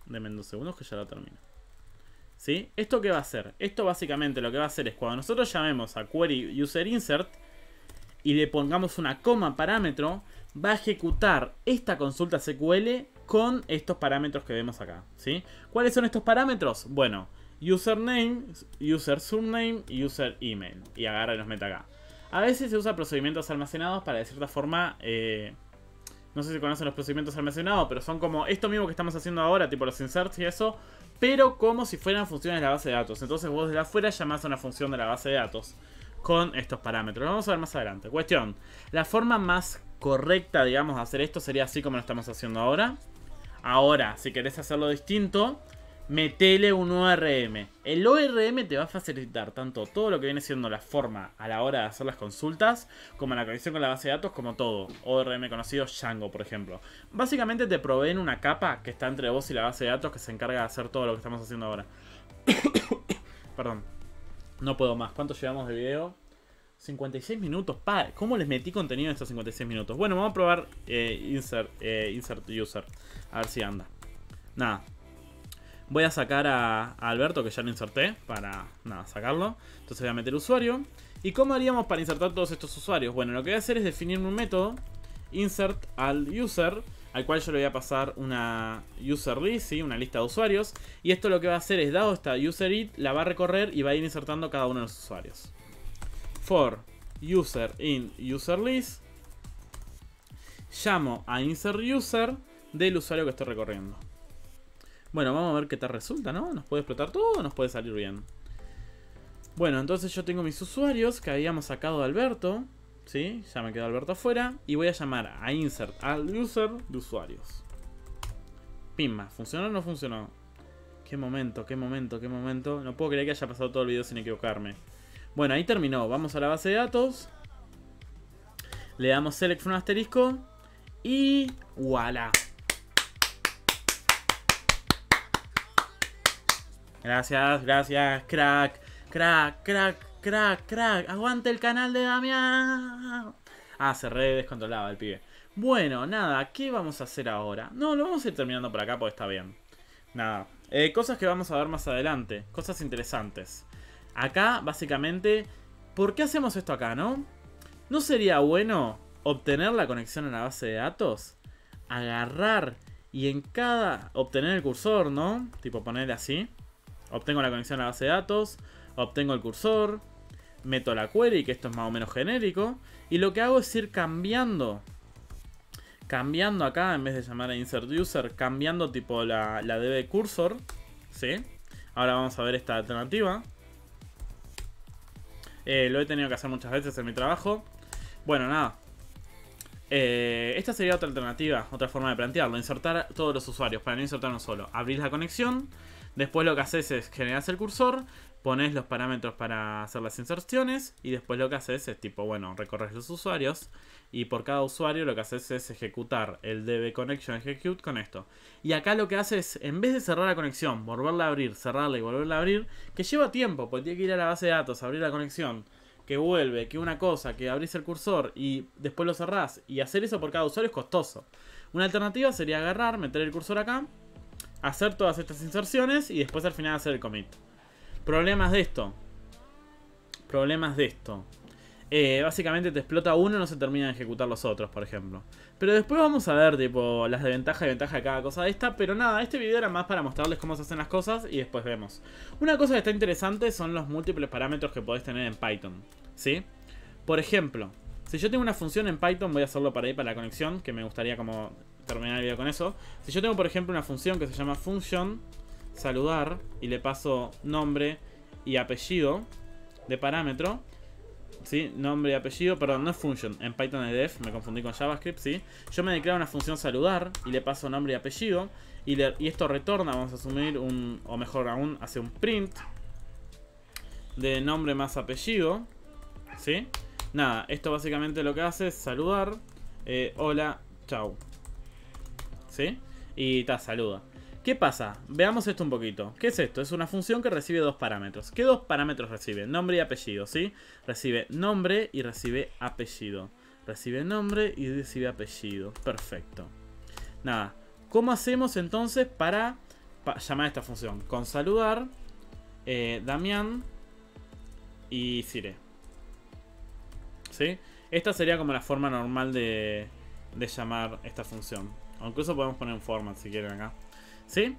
Denme 2 segundos que ya lo termino. ¿Sí? ¿Esto qué va a hacer? Esto básicamente lo que va a hacer es cuando nosotros llamemos a query user insert y le pongamos una parámetro, va a ejecutar esta consulta SQL con estos parámetros que vemos acá, ¿sí? ¿Cuáles son estos parámetros? Bueno, username, user surname y user email. Y agarra y los mete acá. A veces se usa procedimientos almacenados para de cierta forma... no sé si conocen los procedimientos almacenados, pero son como esto mismo que estamos haciendo ahora, tipo los inserts y eso, pero como si fueran funciones de la base de datos. Entonces vos desde afuera llamás a una función de la base de datos con estos parámetros. Lo vamos a ver más adelante. Cuestión, la forma más correcta, digamos, de hacer esto sería así como lo estamos haciendo ahora. Ahora, si querés hacerlo distinto, metele un ORM. El ORM te va a facilitar tanto todo lo que viene siendo la forma a la hora de hacer las consultas, como la conexión con la base de datos, como todo. ORM conocido, Django, por ejemplo. Básicamente te proveen una capa que está entre vos y la base de datos que se encarga de hacer todo lo que estamos haciendo ahora. Perdón. No puedo más. ¿Cuánto llevamos de video? 56 minutos. ¿Cómo les metí contenido en estos 56 minutos? Bueno, vamos a probar insert user. A ver si anda. Nada. Voy a sacar a Alberto, que ya lo inserté, para sacarlo. Entonces voy a meter usuario. ¿Y cómo haríamos para insertar todos estos usuarios? Bueno, lo que voy a hacer es definir un método insert al user, al cual yo le voy a pasar una user list, ¿sí? Una lista de usuarios. Y esto lo que va a hacer es, dado esta user id, la va a recorrer y va a ir insertando cada uno de los usuarios. For user in user list, llamo a insert user del usuario que estoy recorriendo. Bueno, vamos a ver qué tal resulta, ¿no? ¿Nos puede explotar todo o nos puede salir bien? Bueno, entonces yo tengo mis usuarios que habíamos sacado de Alberto, ¿sí? Ya me quedó Alberto afuera. Y voy a llamar a insert al user de usuarios. Pimba, ¿funcionó o no funcionó? Qué momento, qué momento, qué momento. No puedo creer que haya pasado todo el video sin equivocarme. Bueno, ahí terminó. Vamos a la base de datos. Le damos select from asterisco. Y voilà. Gracias, gracias, crack, crack, crack, crack, crack. Aguante el canal de Damián. Ah, se re descontrolaba el pibe. Bueno, nada, ¿qué vamos a hacer ahora? No, lo vamos a ir terminando por acá porque está bien. Nada, cosas que vamos a ver más adelante. Cosas interesantes. Acá, básicamente, ¿por qué hacemos esto acá, no? ¿No sería bueno obtener la conexión a la base de datos? Agarrar y en cada... obtener el cursor, ¿no? Tipo ponerle así. Obtengo la conexión a la base de datos, obtengo el cursor, meto la query, que esto es más o menos genérico, y lo que hago es ir cambiando acá, en vez de llamar a insert user, cambiando tipo la db cursor, ¿sí? Ahora vamos a ver esta alternativa. Lo he tenido que hacer muchas veces en mi trabajo. Bueno, nada. Esta sería otra alternativa, otra forma de plantearlo, insertar a todos los usuarios, para no insertar uno solo. Abrís la conexión. Después lo que haces es generar el cursor, pones los parámetros para hacer las inserciones y después lo que haces es tipo, bueno, recorres los usuarios y por cada usuario lo que haces es ejecutar el db connection execute con esto. Y acá lo que hace es, en vez de cerrar la conexión, volverla a abrir, cerrarla y volverla a abrir, que lleva tiempo, porque tiene que ir a la base de datos, abrir la conexión, que vuelve, que una cosa, que abrís el cursor y después lo cerrás, y hacer eso por cada usuario es costoso. Una alternativa sería agarrar, meter el cursor acá, hacer todas estas inserciones y después al final hacer el commit. Problemas de esto. básicamente te explota uno y no se termina de ejecutar los otros, por ejemplo. Pero después vamos a ver tipo las desventajas y ventajas de cada cosa de esta. Pero nada, este video era más para mostrarles cómo se hacen las cosas y después vemos. Una cosa que está interesante son los múltiples parámetros que podés tener en Python, ¿sí? Por ejemplo, si yo tengo una función en Python, voy a hacerlo para ahí para la conexión, que me gustaría como terminar el video con eso. Si yo tengo por ejemplo una función que se llama function saludar y le paso nombre y apellido de parámetro, ¿sí? Nombre y apellido, perdón, no es function, en Python es def, me confundí con JavaScript, ¿sí? Yo me declaro una función saludar y le paso nombre y apellido y esto retorna, vamos a asumir o mejor aún, hace un print de nombre más apellido, ¿sí? Nada, esto básicamente lo que hace es saludar, hola, chau, ¿sí? Y saluda. ¿Qué pasa? Veamos esto un poquito. ¿Qué es esto? Es una función que recibe dos parámetros. ¿Qué dos parámetros recibe? Nombre y apellido, ¿sí? Recibe nombre y recibe apellido. Recibe nombre y recibe apellido. Perfecto. Nada. ¿Cómo hacemos entonces para llamar a esta función? Con saludar, Damián y Cire. ¿Sí? Esta sería como la forma normal de llamar esta función. O incluso podemos poner un format si quieren acá. ¿Sí?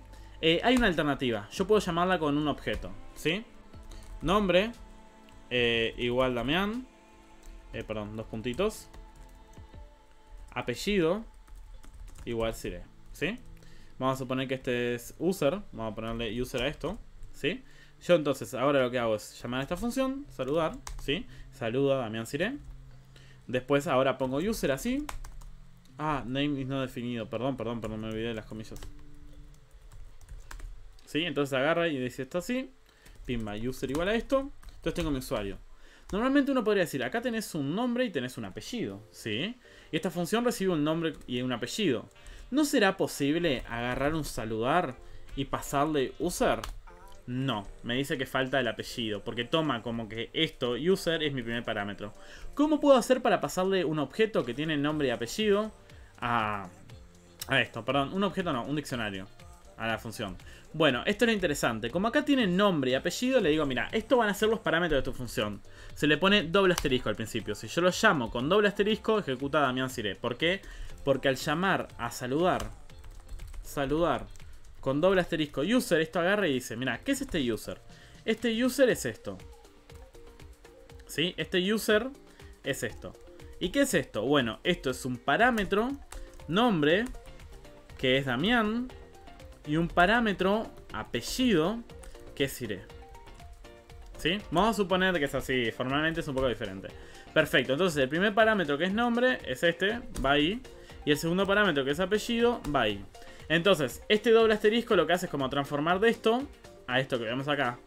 Hay una alternativa. Yo puedo llamarla con un objeto, ¿sí? Nombre igual Damián. Perdón, dos puntitos. Apellido igual Cire, ¿sí? Vamos a suponer que este es user. Vamos a ponerle user a esto, ¿sí? Yo entonces ahora lo que hago es llamar a esta función, saludar, ¿sí? Saluda Damián Cire. Después ahora pongo user así. Ah, name is no definido. Perdón, me olvidé de las comillas. ¿Sí? Entonces agarra y dice esto así. Pimba, user igual a esto. Entonces tengo mi usuario. Normalmente uno podría decir, acá tenés un nombre y tenés un apellido, ¿sí? Y esta función recibe un nombre y un apellido. ¿No será posible agarrar un saludar y pasarle user? No, me dice que falta el apellido, porque toma como que esto, user, es mi primer parámetro. ¿Cómo puedo hacer para pasarle un objeto que tiene nombre y apellido a esto? Perdón, un objeto no, un diccionario a la función. Bueno, esto era interesante. Como acá tiene nombre y apellido, le digo, mira, estos van a ser los parámetros de tu función. Se le pone doble asterisco al principio. Si yo lo llamo con doble asterisco, ejecuta Damián Cire. ¿Por qué? Porque al llamar a saludar con doble asterisco user, esto agarra y dice, mira, ¿qué es este user? Este user es esto, ¿sí? Este user es esto. ¿Y qué es esto? Bueno, esto es un parámetro nombre, que es Damián, y un parámetro apellido, que es Cire, ¿sí? Vamos a suponer que es así, formalmente es un poco diferente. Perfecto, entonces el primer parámetro que es nombre es este, va ahí. Y el segundo parámetro que es apellido, va ahí. Entonces, este doble asterisco lo que hace es como transformar de esto a esto que vemos acá.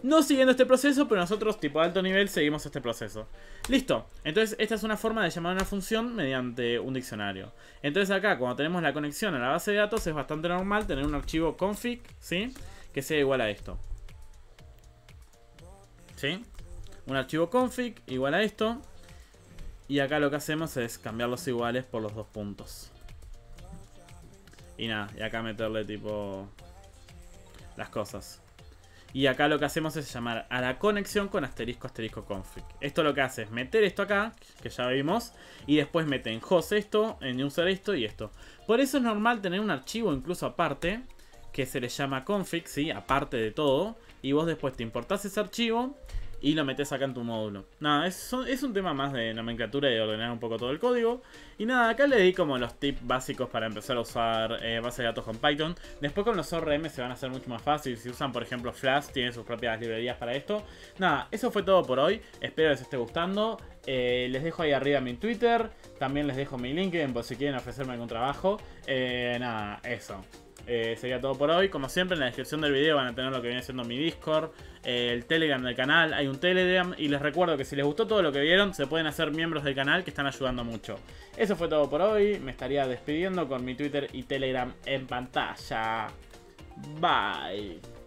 No siguiendo este proceso, pero nosotros, tipo de alto nivel, seguimos este proceso. Listo. Entonces, esta es una forma de llamar a una función mediante un diccionario. Entonces acá, cuando tenemos la conexión a la base de datos, es bastante normal tener un archivo config, ¿sí? Que sea igual a esto, ¿sí? Un archivo config igual a esto. Y acá lo que hacemos es cambiar los iguales por los dos puntos. Y nada, y acá meterle tipo las cosas. Y acá lo que hacemos es llamar a la conexión con asterisco asterisco config. Esto lo que hace es meter esto acá, que ya vimos, y después mete en host esto, en user esto y esto. Por eso es normal tener un archivo incluso aparte, que se le llama config, ¿sí? Aparte de todo. Y vos después te importás ese archivo y lo metes acá en tu módulo. Nada, es un tema más de nomenclatura y de ordenar un poco todo el código. Y nada, acá le di como los tips básicos para empezar a usar base de datos con Python. Después con los ORM se van a hacer mucho más fácil. Si usan por ejemplo Flash, tienen sus propias librerías para esto. Nada, eso fue todo por hoy. Espero les esté gustando. Les dejo ahí arriba mi Twitter. También les dejo mi LinkedIn por si quieren ofrecerme algún trabajo. Nada, eso. Sería todo por hoy. Como siempre, en la descripción del video van a tener lo que viene siendo mi Discord, el Telegram del canal. Hay un Telegram. Y les recuerdo que si les gustó todo lo que vieron, se pueden hacer miembros del canal, que están ayudando mucho. Eso fue todo por hoy. Me estaría despidiendo con mi Twitter y Telegram en pantalla. Bye.